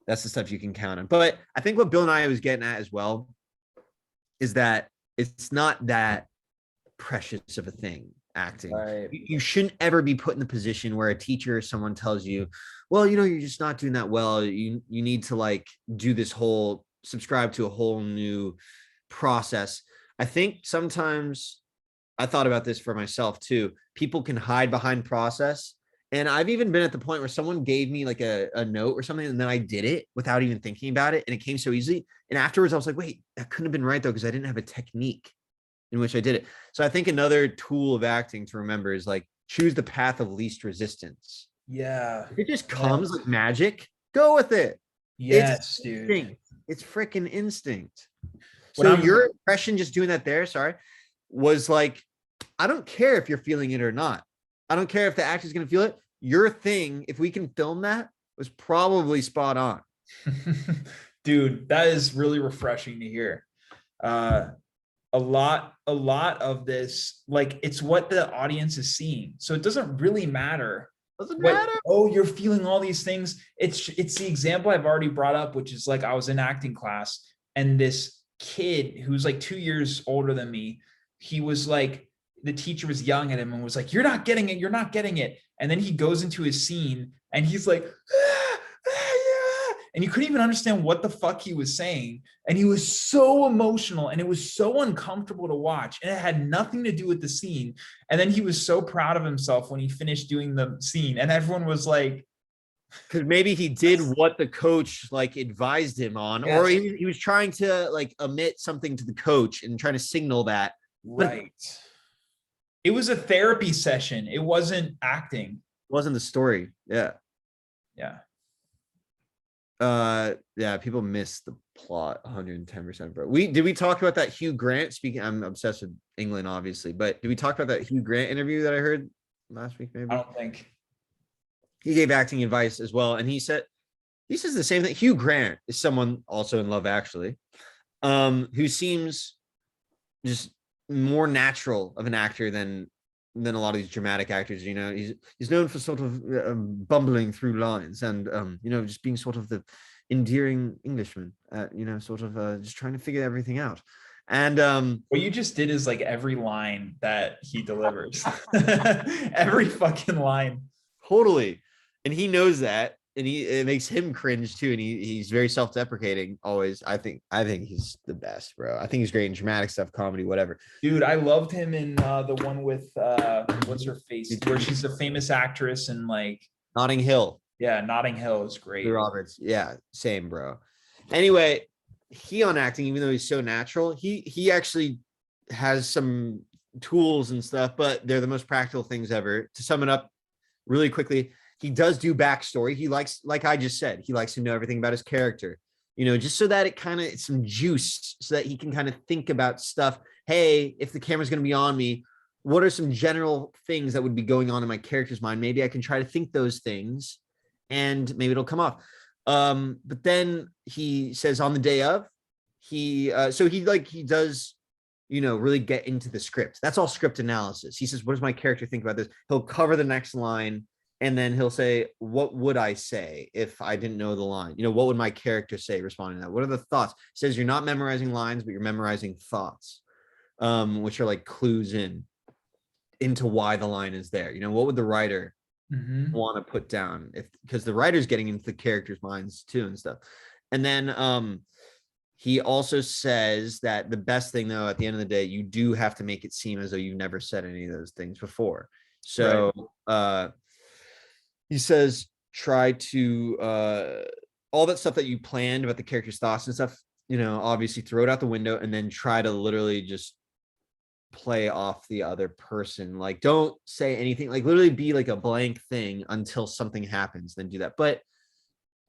that's the stuff you can count on. But I think what Bill and I was getting at as well is that it's not that precious of a thing, acting. Right. You shouldn't ever be put in the position where a teacher or someone tells you, well, you're just not doing that well. You need to, like, do this whole, subscribe to a whole new process. I think sometimes, I thought about this for myself too, people can hide behind process. And I've even been at the point where someone gave me like a note or something, and then I did it without even thinking about it, and it came so easily. And afterwards I was like, wait, that couldn't have been right though, because I didn't have a technique in which I did it. So I think another tool of acting to remember is, like, choose the path of least resistance. Yeah. If it just comes like magic, go with it. Yes, dude. It's freaking instinct. So your impression just doing that there, was like, I don't care if you're feeling it or not. I don't care if the actor's going to feel it. Your thing, if we can film that, was probably spot on. Dude, that is really refreshing to hear. A lot of this, like, it's what the audience is seeing. So it doesn't really matter. Oh, you're feeling all these things. It's the example I've already brought up, which is, like, I was in acting class, and this kid who's like 2 years older than me, he was like, the teacher was yelling at him and was like, you're not getting it. You're not getting it. And then he goes into his scene and he's like, yeah. And you couldn't even understand what the fuck he was saying. And he was so emotional, and it was so uncomfortable to watch. And it had nothing to do with the scene. And then he was so proud of himself when he finished doing the scene. And everyone was like, because maybe he did what the coach, like, advised him on, yes. Or he was trying to, like, omit something to the coach and trying to signal that. Right. It was a therapy session. It wasn't acting. It wasn't the story. Yeah. Yeah. Yeah, people miss the plot 110%. Bro, did we talk about that Hugh Grant speaking? I'm obsessed with England, obviously, but did we talk about that Hugh Grant interview that I heard last week? Maybe. I don't think. He gave acting advice as well, and he says the same thing. Hugh Grant is someone also in Love Actually, who seems just more natural of an actor than a lot of these dramatic actors. He's known for sort of bumbling through lines and just being sort of the endearing Englishman, sort of just trying to figure everything out. And What you just did is like every line that he delivers. Every fucking line. totally. And he knows that. And it makes him cringe too. And he's very self-deprecating always. I think he's the best, bro. I think he's great in dramatic stuff, comedy, whatever. Dude, I loved him in the one with what's her face, where she's a famous actress and like, Notting Hill. yeah, Notting Hill is great. Julia Roberts. Yeah, same, bro. Anyway, he on acting, even though he's so natural, he actually has some tools and stuff, but they're the most practical things ever. To sum it up really quickly, he does do backstory. He likes, like I just said, he likes to know everything about his character, just so that it kind of it's some juice so that he can kind of think about stuff. Hey, if the camera's going to be on me, what are some general things that would be going on in my character's mind? Maybe I can try to think those things and maybe it'll come off. But then he says on the day of, he does, really get into the script. That's all script analysis. He says, what does my character think about this? He'll cover the next line and then he'll say, what would I say if I didn't know the line? What would my character say responding to that? What are the thoughts? He says, you're not memorizing lines, but you're memorizing thoughts, which are like clues into why the line is there. What would the writer want to put down because the writer's getting into the characters' minds too and stuff. And then he also says that the best thing though, at the end of the day, you do have to make it seem as though you've never said any of those things before. So he says, try to all that stuff that you planned about the character's thoughts and stuff, obviously throw it out the window and then try to literally just play off the other person. Like, don't say anything, like literally be like a blank thing until something happens, then do that. But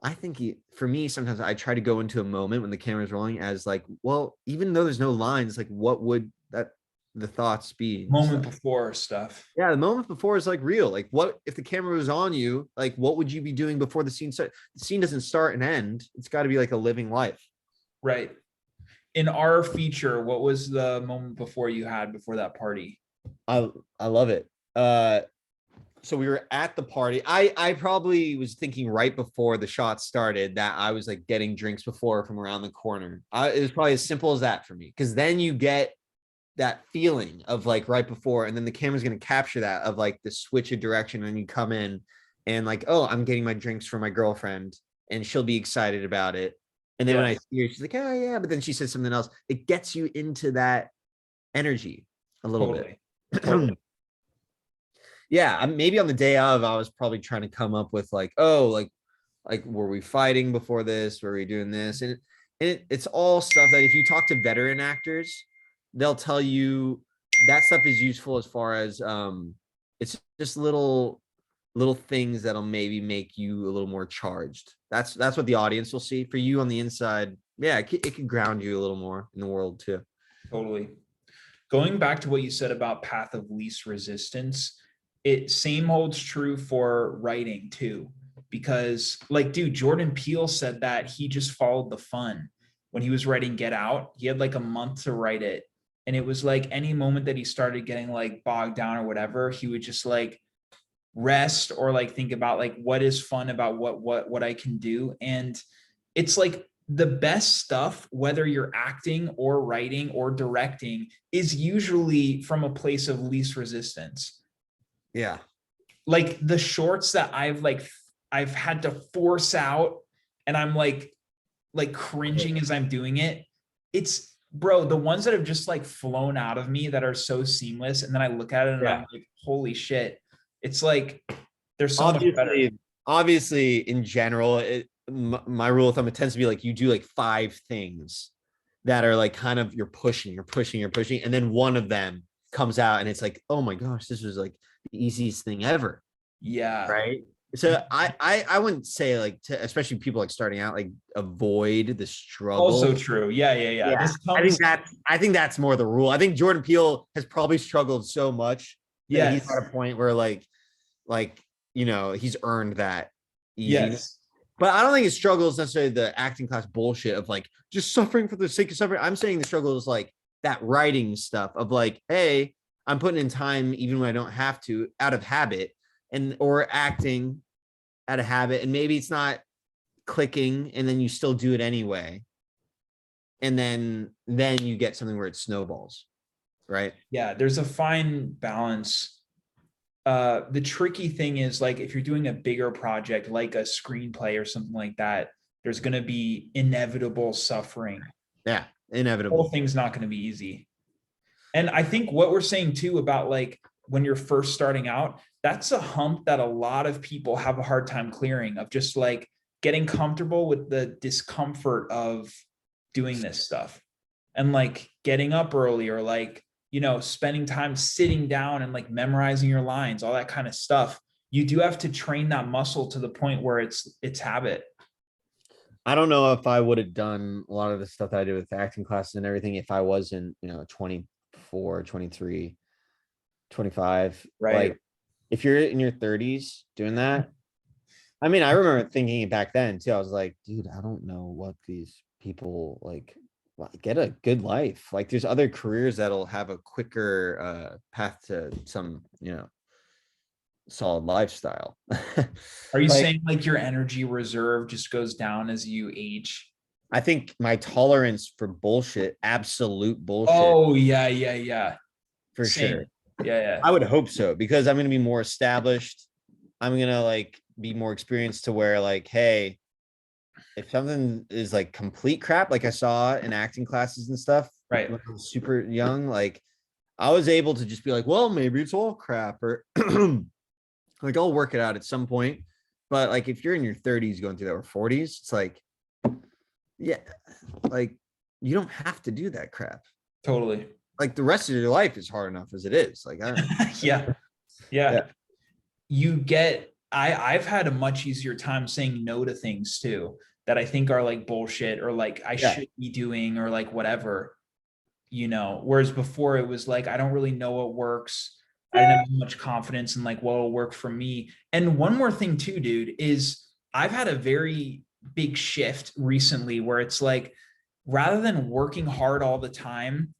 I think for me, sometimes I try to go into a moment when the camera's rolling as like, well, even though there's no lines, like what would the thoughts be? Moment before stuff. Yeah, the moment before is like real. Like, what if the camera was on you? Like, what would you be doing before the scene starts? The scene doesn't start and end. It's got to be like a living life. Right. In our feature, what was the moment before you had before that party? I love it. So we were at the party. I probably was thinking right before the shot started that I was like getting drinks before from around the corner. It was probably as simple as that for me, because then you get that feeling of like right before, and then the camera's going to capture that of like the switch of direction, and you come in and like, oh, I'm getting my drinks for my girlfriend and she'll be excited about it. And then when I see her, she's like, oh yeah, but then she says something else. It gets you into that energy a little bit. Totally. Yeah, maybe on the day of, I was probably trying to come up with like, oh, like were we fighting before this? Were we doing this? And it's all stuff that if you talk to veteran actors, they'll tell you that stuff is useful as far as it's just little things that'll maybe make you a little more charged. That's what the audience will see. For you on the inside, yeah, it can ground you a little more in the world too. Totally. Going back to what you said about path of least resistance, it same holds true for writing too, because like, dude, Jordan Peele said that he just followed the fun when he was writing Get Out. He had like a month to write it, and it was like any moment that he started getting like bogged down or whatever, he would just like rest or like think about like what is fun about what I can do. And it's like the best stuff, whether you're acting or writing or directing, is usually from a place of least resistance. Yeah. Like the shorts that I've had to force out and I'm like cringing as I'm doing it. It's, bro, the ones that have just like flown out of me that are so seamless. And then I look at it and I'm like, holy shit. It's like, there's so much better. Obviously, in general, my rule of thumb, it tends to be like you do like 5 things that are like kind of you're pushing, and then one of them comes out and it's like, oh my gosh, this was like the easiest thing ever. Yeah. Right. So I wouldn't say like especially people like starting out, like avoid the struggle. Also true. Yeah. I think that's more the rule. I think Jordan Peele has probably struggled so much. Yeah, he's at a point where like he's earned that. Yes. But I don't think his struggle is necessarily the acting class bullshit of like just suffering for the sake of suffering. I'm saying the struggle is like that writing stuff of like, hey, I'm putting in time even when I don't have to, out of habit, or acting out of habit, and maybe it's not clicking and then you still do it anyway. and then you get something where it snowballs, right? Yeah, there's a fine balance. The tricky thing is, like, if you're doing a bigger project like a screenplay or something like that, there's going to be inevitable suffering. Yeah, The whole inevitable. thing's not going to be easy. And I think what we're saying too about, like, when you're first starting out, that's a hump that a lot of people have a hard time clearing, of just like getting comfortable with the discomfort of doing this stuff, and like getting up early, or like, spending time sitting down and like memorizing your lines, all that kind of stuff. You do have to train that muscle to the point where it's habit. I don't know if I would have done a lot of the stuff that I did with acting classes and everything if I wasn't, 24, 23, 25. Right. Like, if you're in your 30s doing that, I mean, I remember thinking back then too. I was like, dude, I don't know what these people like. Get a good life. Like, there's other careers that'll have a quicker path to some, solid lifestyle. Are you Like, saying like your energy reserve just goes down as you age? I think my tolerance for bullshit, absolute bullshit, Oh, yeah, yeah, yeah. for sure. Same. Yeah, yeah. I would hope so, because I'm gonna be more established. I'm gonna like be more experienced to where, like, hey, if something is like complete crap, like I saw in acting classes and stuff Right. when I was super young, like I was able to just be like, well, maybe it's all crap, or like I'll work it out at some point. But like if you're in your 30s going through that, or 40s, it's like, yeah, like you don't have to do that crap. Totally. Like the rest of your life is hard enough as it is. Like, I don't know. Yeah. Yeah. Yeah. I've had a much easier time saying no to things too, that I think are like bullshit, or like I Yeah. should be doing, or like whatever, whereas before it was like, I don't really know what works. I didn't have much confidence in like what will work for me. And one more thing too, dude, is I've had a very big shift recently where it's like, rather than working hard all the time,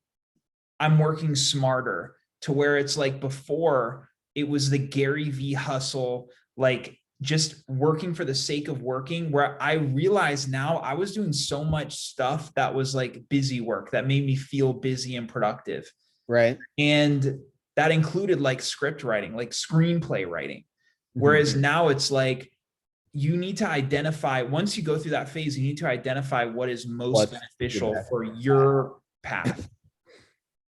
I'm working smarter, to where it's like before it was the Gary V hustle, like just working for the sake of working, where I realized now I was doing so much stuff that was like busy work that made me feel busy and productive. Right. And that included like script writing, like screenplay writing. Mhm. Whereas now it's like, you need to identify, once you go through that phase, you need to identify what is most What's the beneficial best for path? your path.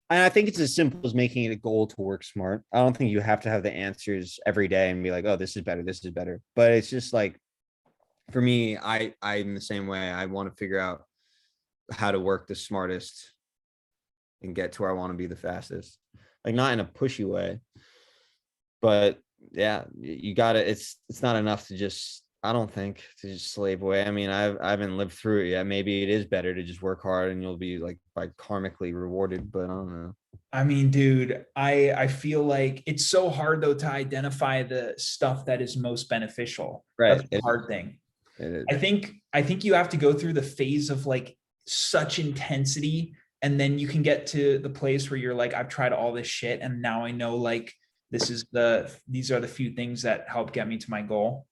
And I think it's as simple as making it a goal to work smart. I don't think you have to have the answers every day and be like, oh, this is better, this is better. But it's just like, for me, I'm the same way. I want to figure out how to work the smartest and get to where I want to be the fastest. Like, not in a pushy way, but yeah, you gotta, it's not enough to just, I don't think, to just slave away. I mean, I haven't lived through it yet. Maybe it is better to just work hard and you'll be like karmically rewarded, but I don't know. I mean, dude, I feel like it's so hard though to identify the stuff that is most beneficial. Right. That's the hard thing. It is. I think you have to go through the phase of like such intensity, and then you can get to the place where you're like, I've tried all this shit and now I know, like, these are the few things that help get me to my goal.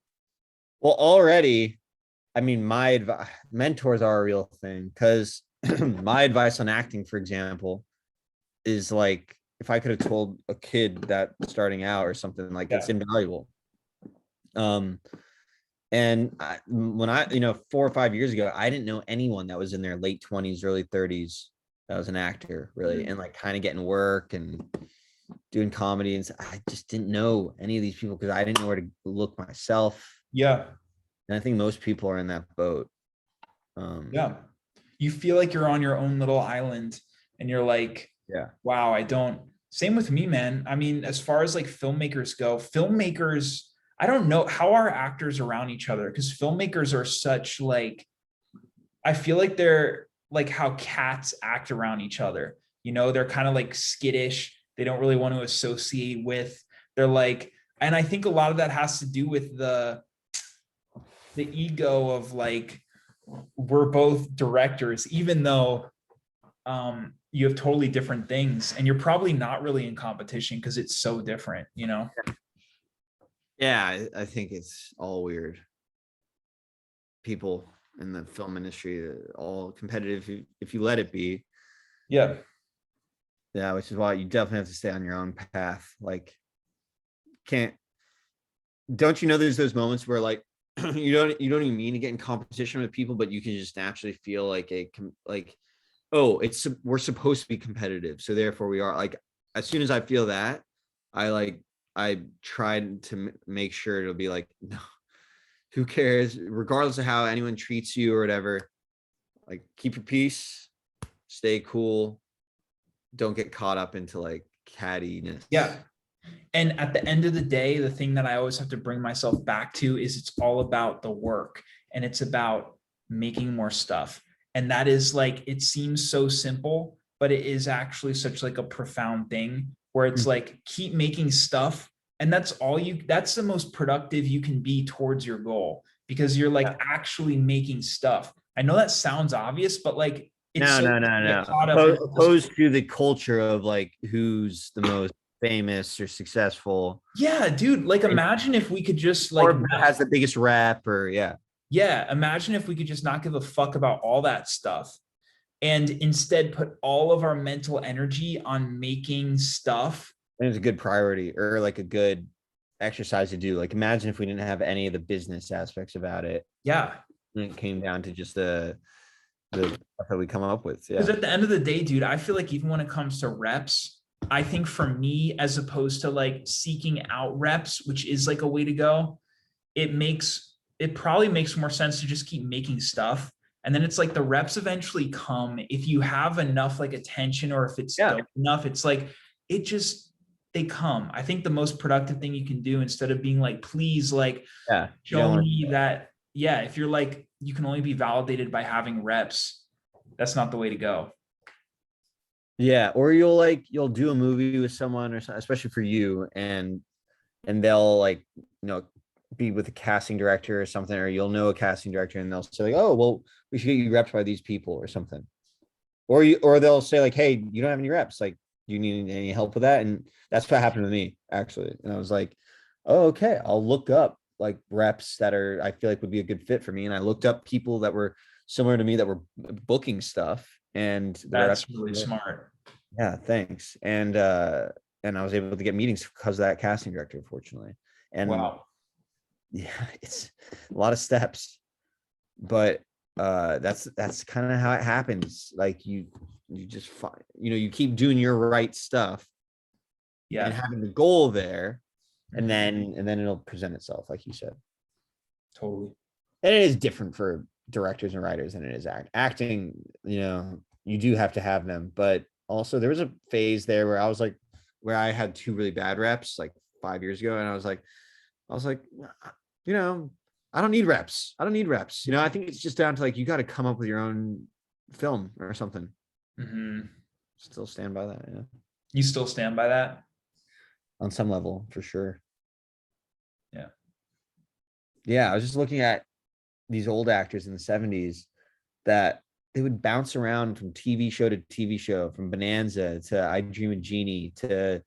Well, already, I mean, mentors are a real thing, because my advice on acting, for example, is like, if I could have told a kid that starting out or something, like, it's Yeah. invaluable. Um, and when I, 4 or 5 years ago, I didn't know anyone that was in their late 20s, early 30s that was an actor, really, and like kind of getting work and doing comedy. And I just didn't know any of these people because I didn't know where to look myself. Yeah. And I think most people are in that boat. Yeah. You feel like you're on your own little island, and you're like, Yeah. wow, I don't. Same with me, man. I mean, as far as like filmmakers go, I don't know how are actors around each other, because filmmakers are such like, I feel like they're like how cats act around each other. They're kind of like skittish. They don't really want to associate with. They're like, and I think a lot of that has to do with the ego of like, we're both directors, even though you have totally different things, and you're probably not really in competition because it's so different. Yeah. I think it's all weird. People in the film industry, all competitive if you let it be. Yeah. Yeah, which is why you definitely have to stay on your own path. Like, can't don't you know there's those moments where like you don't even mean to get in competition with people, but you can just naturally feel like like, oh, we're supposed to be competitive, so therefore we are. Like, as soon as I feel that, I tried to make sure it'll be like, no, who cares, regardless of how anyone treats you or whatever. Like, keep your peace, stay cool, don't get caught up into like cattiness. Yeah. And at the end of the day, the thing that I always have to bring myself back to is it's all about the work and it's about making more stuff. And that is like, it seems so simple, but it is actually such like a profound thing where it's like, keep making stuff. And that's the most productive you can be towards your goal because you're like actually making stuff. I know that sounds obvious, but like, it's No, so no, easy no, to get no. caught up in Opposed to the culture of like who's the most famous or successful yeah, dude, like imagine if we could just like or has the biggest rap, or yeah. yeah, imagine if we could just not give a fuck about all that stuff and instead put all of our mental energy on making stuff. And it's a good priority or like a good exercise to do. Like, imagine if we didn't have any of the business aspects about it. Yeah. And it came down to just the stuff that we come up with. Yeah. Because at the end of the day, dude, I feel like even when it comes to reps, I think for me, as opposed to like seeking out reps, which is like a way to go, it probably makes more sense to just keep making stuff. And then it's like the reps eventually come if you have enough like attention or if it's dope enough, it's like it just they come. I think the most productive thing you can do instead of being like, please, like show me that. Yeah, if you're like, you can only be validated by having reps, that's not the way to go. Yeah, or you'll do a movie with someone or something, especially for you, and they'll like, be with a casting director or something, or you'll know a casting director and they'll say like, oh, well, we should get you reps by these people or something. Or they'll say like, hey, you don't have any reps, like, do you need any help with that? And that's what happened to me actually. And I was like, oh, okay, I'll look up like reps that I feel like would be a good fit for me. And I looked up people that were similar to me that were booking stuff, and that's really smart. Yeah, thanks. And I was able to get meetings because of that casting director, fortunately. And wow. Yeah, it's a lot of steps, but that's kind of how it happens. Like, you just find, you keep doing your right stuff, and having the goal there, and then it'll present itself, like you said. Totally. And it is different for directors and writers than it is acting. You do have to have them, but also there was a phase there where I had 2 really bad reps like 5 years ago, and I was like, I don't need reps. I don't need reps. I think it's just down to like, you got to come up with your own film or something. Still stand by that. Yeah. You still stand by that? On some level, for sure. Yeah. Yeah. I was just looking at these old actors in the 70s that they would bounce around from TV show to TV show, from Bonanza to I Dream of Jeannie to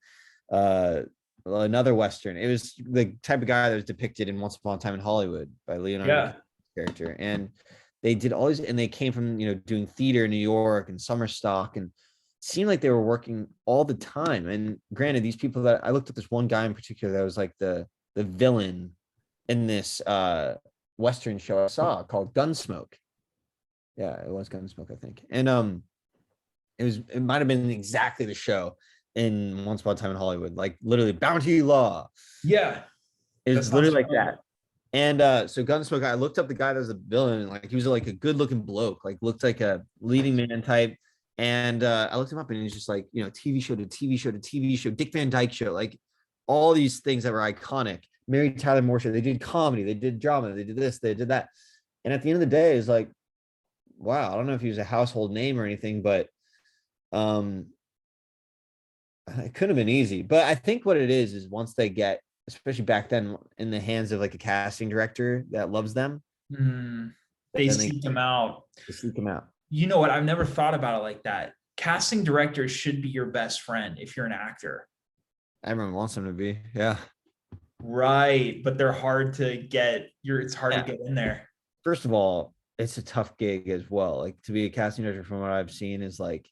another Western. It was the type of guy that was depicted in Once Upon a Time in Hollywood by Leonardo character. And they did all these, and they came from, doing theater in New York and summer stock, and it seemed like they were working all the time. And granted, these people that I looked at, this one guy in particular that was like the villain in this Western show I saw called Gunsmoke. Yeah, it was Gunsmoke, I think. And it might have been exactly the show in Once Upon a Time in Hollywood, like literally Bounty Law. Yeah. It was literally like that. And so Gunsmoke, I looked up the guy that was the villain, and like he was like a good looking bloke, like looked like a leading man type. And I looked him up, and he's just like, TV show to TV show to TV show, Dick Van Dyke Show, like all these things that were iconic. Mary Tyler Moore Show. They did comedy, they did drama, they did this, they did that. And at the end of the day, it's like, wow, I don't know if he was a household name or anything, but it could have been easy. But I think what it is once they get, especially back then, in the hands of like a casting director that loves them, they seek them out. They seek them out. You know what? I've never thought about it like that. Casting directors should be your best friend if you're an actor. Everyone wants them to be, yeah. Right, but they're hard to get. It's hard to get in there. First of all, it's a tough gig as well. Like to be a casting director, from what I've seen, is like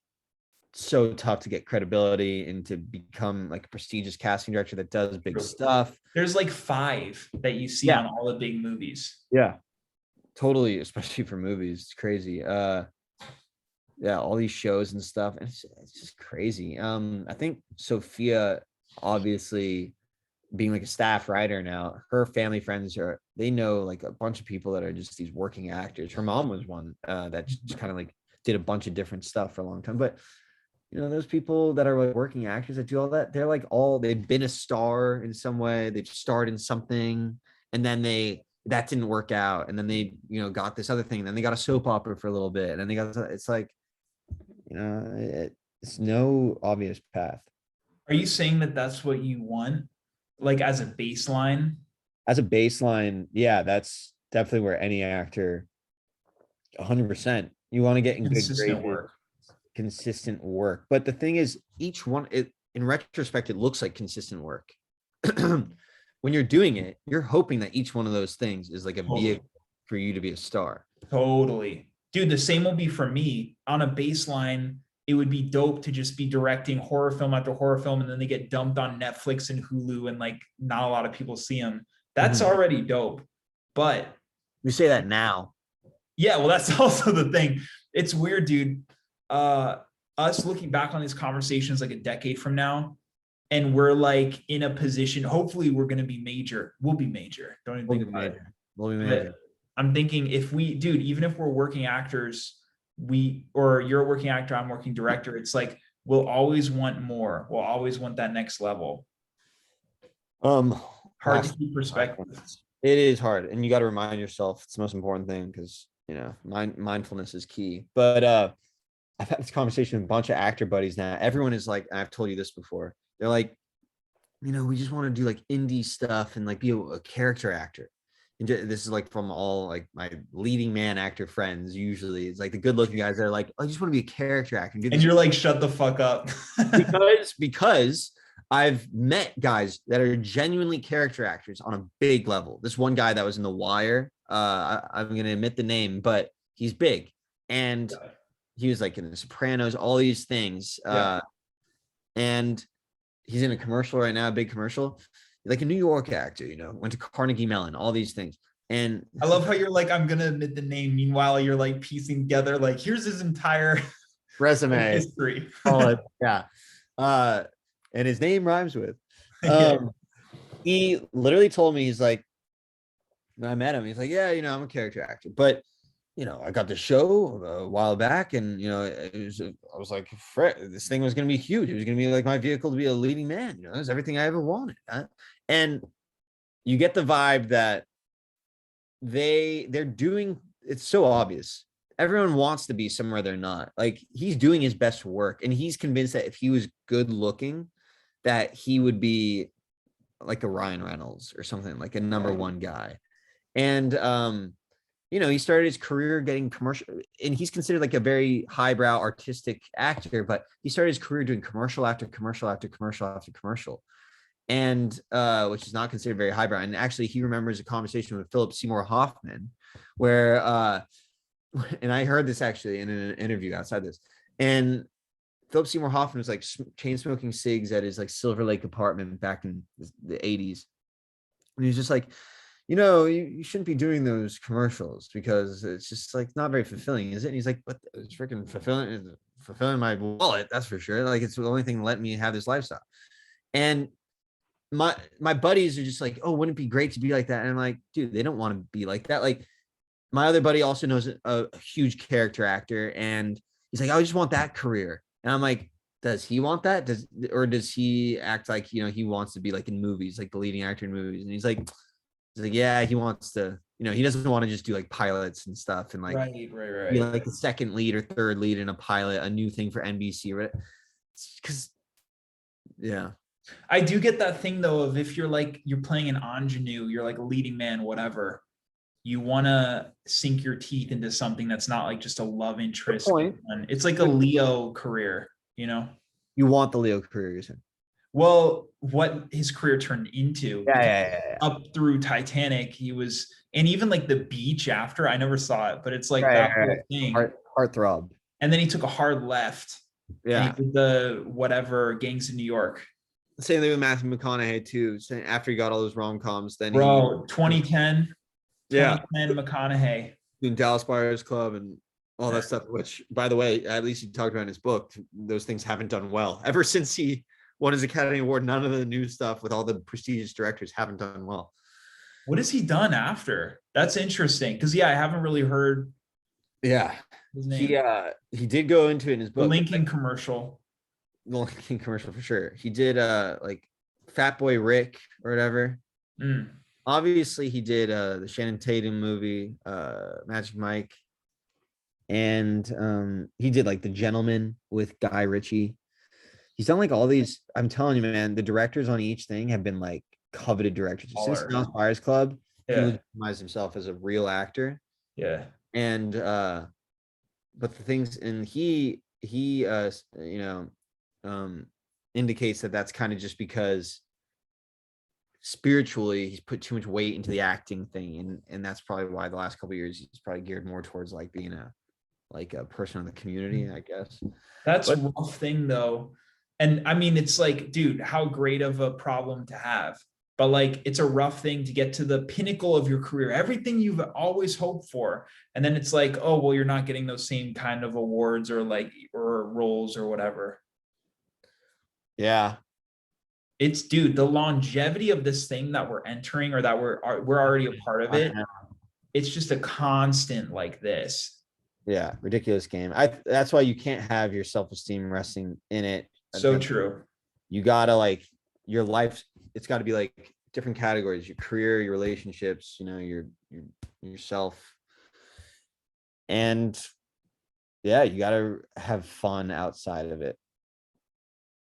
so tough to get credibility and to become like a prestigious casting director that does big True. stuff. There's like 5 that you see Yeah, on all the big movies. yeah, totally, especially for movies. It's crazy. Yeah, all these shows and stuff. And it's just crazy. I think Sophia, obviously being like a staff writer now, her family friends are, they know like a bunch of people that are just these working actors. Her mom was one that just kind of like did a bunch of different stuff for a long time. But you know, those people that are like working actors that do all that, they're like all, they've been a star in some way, they've starred in something, and then they, that didn't work out, and then they, you know, got this other thing, and then they got a soap opera for a little bit, and then they got, it's like, you know, it's no obvious path. Are you saying that that's what you want, like as a baseline? As a baseline, yeah, that's definitely where any actor, 100%, you want to get in good Consistent graces, work. consistent work. But the thing is, each one, it, in retrospect, it looks like consistent work. When you're doing it, you're hoping that each one of those things is like a Totally. vehicle for you to be a star. Totally. Dude, the same will be for me. On a baseline, it would be dope to just be directing horror film after horror film, and then they get dumped on Netflix and Hulu, and like not a lot of people see them. That's Mhm. already dope. But You say that now. yeah, well, that's also the thing. It's weird, dude. Uh, us looking back on these conversations like a decade from now, and we're like in a position, hopefully we're gonna be major. We'll be major. Don't even We'll think be about it. major. We'll be But major. I'm thinking if we, dude, even if we're working actors, we, or you're a working actor, I'm working director, it's like we'll always want more. We'll always want that next level. Um, Hard to last, keep perspective. it is hard, and you got to remind yourself it's the most important thing, because you know, mindfulness is key. But I've had this conversation with a bunch of actor buddies now. Everyone is like, I've told you this before. They're like, you know, we just want to do like indie stuff and like be a character actor. And this is like from all like my leading man actor friends. Usually, it's like the good looking guys that are like, I just want to be a character actor and do And this, you're like, shut the fuck up. because I've met guys that are genuinely character actors on a big level. This one guy that was in The Wire, I'm going to admit the name, but he's big, and he was like in The Sopranos, all these things. Yeah. And he's in a commercial right now, a big commercial, like a New York actor, you know, went to Carnegie Mellon, all these things. And I love how you're like, I'm gonna admit the name. Meanwhile, you're like piecing together, like, here's his entire resume, history. yeah. And his name rhymes with. Yeah. He literally told me, he's like, when I met him, he's like, yeah, you know, I'm a character actor, but you know, I got the show a while back, and you know, I was like, this thing was going to be huge. It was going to be like my vehicle to be a leading man. You know, it's everything I ever wanted. And you get the vibe that they're doing. It's so obvious. Everyone wants to be somewhere they're not. Like he's doing his best work, and he's convinced that if he was good looking, that he would be like a Ryan Reynolds or something, like a number one guy. And you know, he started his career getting commercial, and he's considered like a very highbrow artistic actor, but he started his career doing commercial after commercial after commercial after commercial. And which is not considered very highbrow. And actually he remembers a conversation with Philip Seymour Hoffman where and I heard this actually in an interview outside this, and Philip Seymour Hoffman was like chain smoking cigs at his like Silver Lake apartment back in the 80s. And he's just like, you know, you shouldn't be doing those commercials because it's just like not very fulfilling, is it? And he's like, but it's freaking fulfilling my wallet, that's for sure. Like it's the only thing letting me have this lifestyle. And my buddies are just like, oh, wouldn't it be great to be like that? And I'm like, dude, they don't want to be like that. Like my other buddy also knows a huge character actor, and he's like, I just want that career. And I'm like, does he want that? Does he act like, you know, he wants to be like in movies, like the leading actor in movies? And he's like, yeah, he wants to, you know, he doesn't want to just do like pilots and stuff and like be Right. like the second lead or third lead in a pilot, a new thing for NBC, right? Because yeah. I do get that thing though of if you're like you're playing an ingenue, you're like a leading man, whatever. You want to sink your teeth into something that's not like just a love interest. Point. It's like a Leo career, you know? You want the Leo career, you're saying? Well, what his career turned into, Yeah. up through Titanic, he was And even like the beach after, I never saw it, but it's like Right, that right, whole right. thing. Heartthrob. And then he took a hard left and he Yeah. did the whatever Gangs in New York. Same thing with Matthew McConaughey too. After he got all those rom-coms, then he Bro, 2010, yeah, 2010 McConaughey. doing Dallas Buyers Club and all Yeah. that stuff. Which, by the way, at least he talked about in his book, those things haven't done well ever since he won his Academy Award. None of the new stuff with all the prestigious directors haven't done well. What has he done after? That's interesting. Because I haven't really heard Yeah, his name. he did go into it in his The book. Lincoln commercial. The Lincoln commercial for sure. He did like Fat Boy Rick or whatever. Mm. Obviously, he did the Shannon Tatum movie, Magic Mike, and he did like The Gentleman with Guy Ritchie. He's done like all these. I'm telling you, man, the directors on each thing have been like coveted directors. Since Baller. Dallas Buyers Club, he Yeah. legitimized himself as a real actor. Yeah. And but the things, and he indicates that that's kind of just because spiritually he's put too much weight into the acting thing, and that's probably why the last couple of years he's probably geared more towards like being a person in the community, I guess. That's a rough thing though. And I mean, it's like, dude, how great of a problem to have. But like, it's a rough thing to get to the pinnacle of your career, everything you've always hoped for. And then it's like, oh, well, you're not getting those same kind of awards or roles or whatever. Yeah. It's, dude, the longevity of this thing that we're entering, or that we're already a part of it. It's just a constant like this. Yeah. Ridiculous game. That's why you can't have your self-esteem resting in it. So true. You gotta like your life. It's got to be like different categories: your career, your relationships, your yourself, and yeah, you got to have fun outside of it.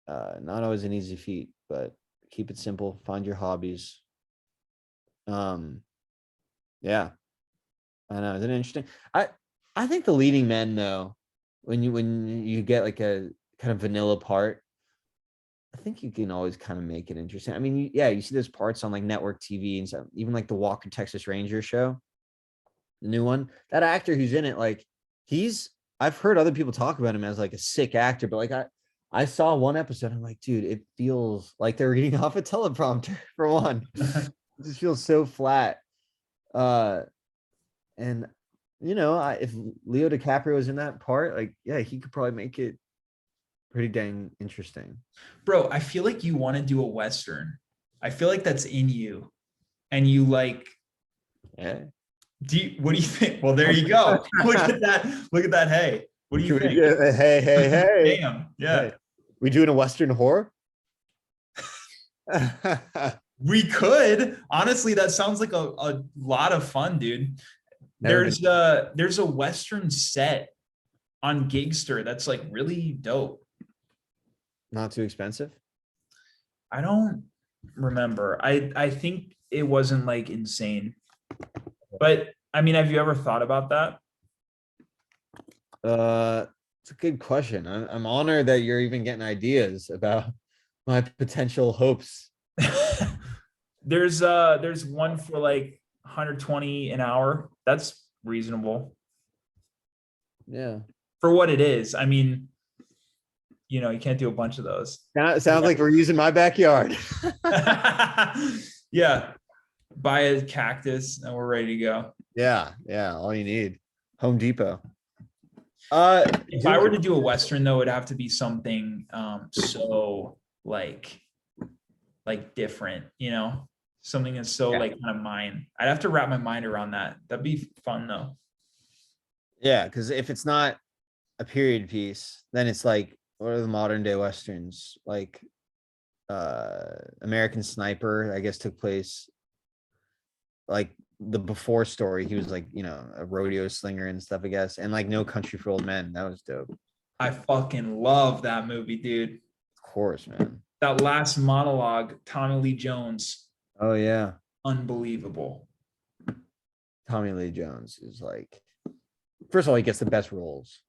Not always an easy feat, but keep it simple. Find your hobbies. Yeah, I know. Isn't it interesting? I think the leading men though, when you get like a kind of vanilla part, I think you can always kind of make it interesting. I mean, you see those parts on like network TV and stuff, even like the Walker Texas Ranger show, the new one. That actor who's in it, like I've heard other people talk about him as like a sick actor, but like I saw one episode, I'm like, dude, it feels like they're reading off a teleprompter for one. It just feels so flat. And if Leo DiCaprio was in that part, like, yeah, he could probably make it pretty dang interesting. Bro, I feel like you want to do a Western. I feel like that's in you. And you like, yeah. What do you think? Well, there you go. Look at that. Look at that. Hey, what do you think? Hey. Damn. Yeah. Hey. We doing a Western horror? We could. Honestly, that sounds like a lot of fun, dude. There's a Western set on Gigster that's like really dope. Not too expensive? I don't remember. I think it wasn't like insane. But I mean, have you ever thought about that? It's a good question. I'm honored that you're even getting ideas about my potential hopes. There's one for like 120 an hour. That's reasonable. Yeah. For what it is. I mean, you can't do a bunch of those. Sounds like we're using my backyard. Yeah. Buy a cactus and we're ready to go. Yeah. All you need. Home Depot. If I were to do a Western though, it'd have to be something so like different, something that's so like kind of mine. I'd have to wrap my mind around that. That'd be fun though. Yeah, because if it's not a period piece, then it's like, what are the modern day Westerns? Like American Sniper, I guess, took place like the before story. He was like, a rodeo slinger and stuff, I guess. And like No Country for Old Men. That was dope. I fucking love that movie, dude. Of course, man. That last monologue, Tommy Lee Jones. Oh yeah. Unbelievable. Tommy Lee Jones is like, first of all, he gets the best roles.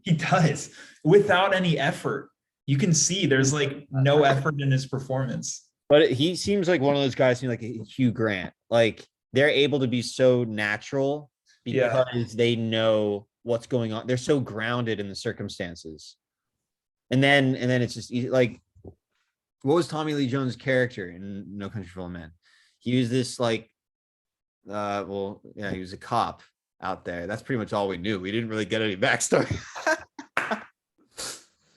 He does, without any effort. You can see there's like no effort in his performance. But he seems like one of those guys who like a Hugh Grant. Like they're able to be so natural Yeah. because they know what's going on. They're so grounded in the circumstances. And then it's just easy. Like, what was Tommy Lee Jones' character in No Country for Old Men? He was this like, well, yeah, he was a cop out there. That's pretty much all we knew. We didn't really get any backstory.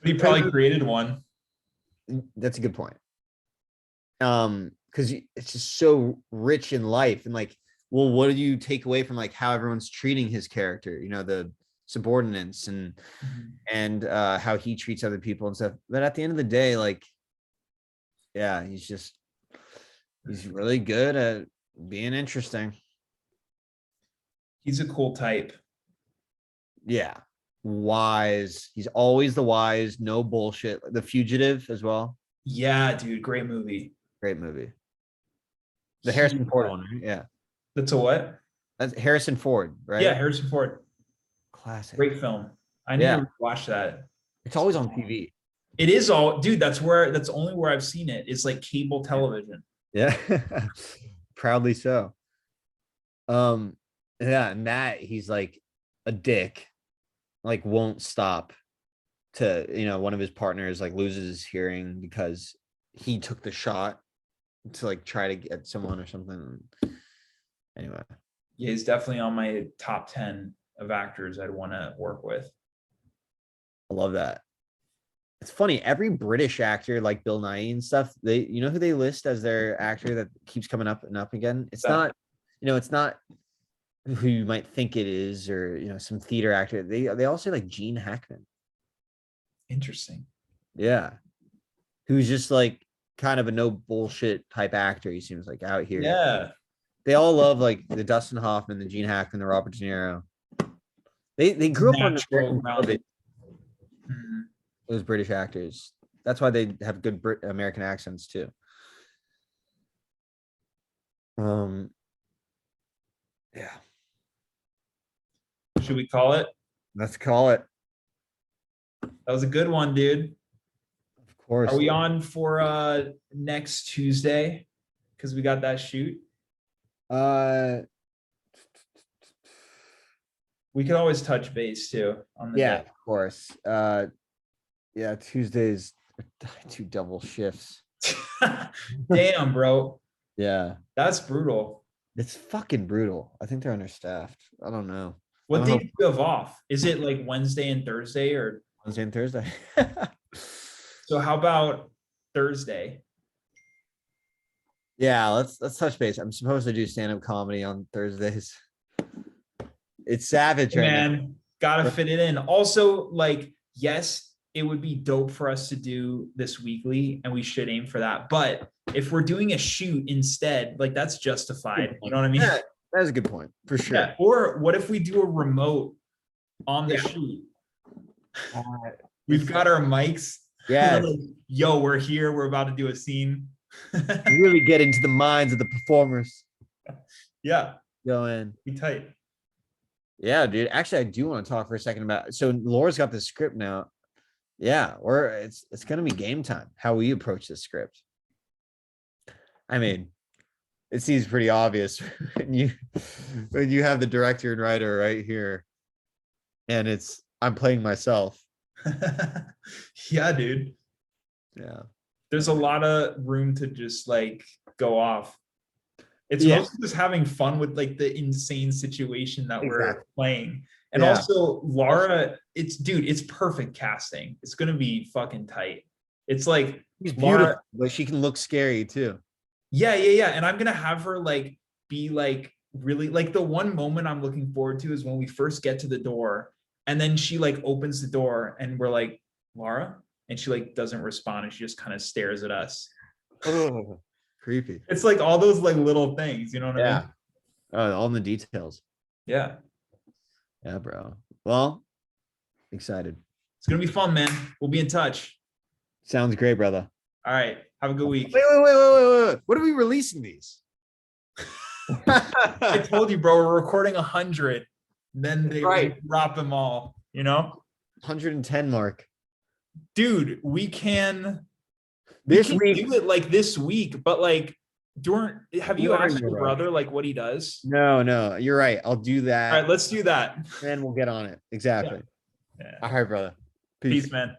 He probably created one. That's a good point. Because it's just so rich in life and like, well, what do you take away from like how everyone's treating his character? You know, the subordinates and how he treats other people and stuff. But at the end of the day, like, yeah, he's really good at being interesting. He's a cool type. Yeah. Wise. He's always the wise, no bullshit. The Fugitive as well. Yeah, dude, great movie. Great movie. The Harrison Ford one, right? Yeah. That's a what? That's Harrison Ford, right? Yeah, Harrison Ford. Classic. Great film. I need to watch that. It's always on TV. It is all, dude. That's only where I've seen it. It's like cable television. Yeah. Proudly so. Yeah, and that he's like a dick, like won't stop to, you know, one of his partners like loses his hearing because he took the shot to like try to get someone or something. Anyway. Yeah, he's definitely on my top 10 of actors I'd want to work with. I love that. It's funny, every British actor like Bill Nighy and stuff, they, you know who they list as their actor that keeps coming up and up again? It's not, you know, it's not who you might think it is, or, you know, some theater actor. They all say like Gene Hackman. Interesting. Yeah. Who's just like kind of a no bullshit type actor. He seems like out here. Yeah. They all love like the Dustin Hoffman, the Gene Hackman, the Robert De Niro. They grew up on the those British actors. That's why they have good American accents too. Yeah. Should we call it? Let's call it. That was a good one, dude. Of course. Are we on for next Tuesday? Because we got that shoot. We could always touch base too on the yeah, day. of course. Yeah, Tuesdays two double shifts. Damn, bro. Yeah. That's brutal. It's fucking brutal. I think they're understaffed. I don't know. What day do you have off? Is it like Wednesday and Thursday or Wednesday and Thursday? So how about Thursday? Yeah, let's touch base. I'm supposed to do stand-up comedy on Thursdays. It's savage right now. Gotta fit it in. Also, like, yes, it would be dope for us to do this weekly, and we should aim for that. But if we're doing a shoot instead, like, that's justified. You know what I mean? Yeah, that's a good point for sure. Yeah. Or what if we do a remote on the shoot? We've got our mics. Yeah. Like, yo, we're here. We're about to do a scene. Really get into the minds of the performers. Yeah. Go in. Be tight. Yeah, dude. Actually, I do want to talk for a second about. So Laura's got the script now. Yeah, or it's gonna be game time. How we approach this script. I mean, it seems pretty obvious when you have the director and writer right here, and I'm playing myself. Yeah, dude. Yeah. There's a lot of room to just like go off. It's mostly just having fun with like the insane situation that we're playing. And also Laura, it's perfect casting. It's gonna be fucking tight. It's like she's beautiful, but she can look scary too. Yeah. And I'm gonna have her like be like really like the one moment I'm looking forward to is when we first get to the door and then she like opens the door and we're like, Laura, and she like doesn't respond and she just kind of stares at us. Oh, creepy. It's like all those like little things, you know what I mean? All the details. Yeah, bro. Well, excited. It's gonna be fun, man. We'll be in touch. Sounds great, brother. All right, have a good week. Wait. What are we releasing these? I told you, bro, we're recording 100. Then they drop them all, you know? 110 mark. Dude, we can do it like this week, but like Have you You are asked your right. brother like what he does? No, you're right. I'll do All that. right, let's do that. Then we'll get on it. Exactly. Yeah. All right, brother. Peace, Peace. man.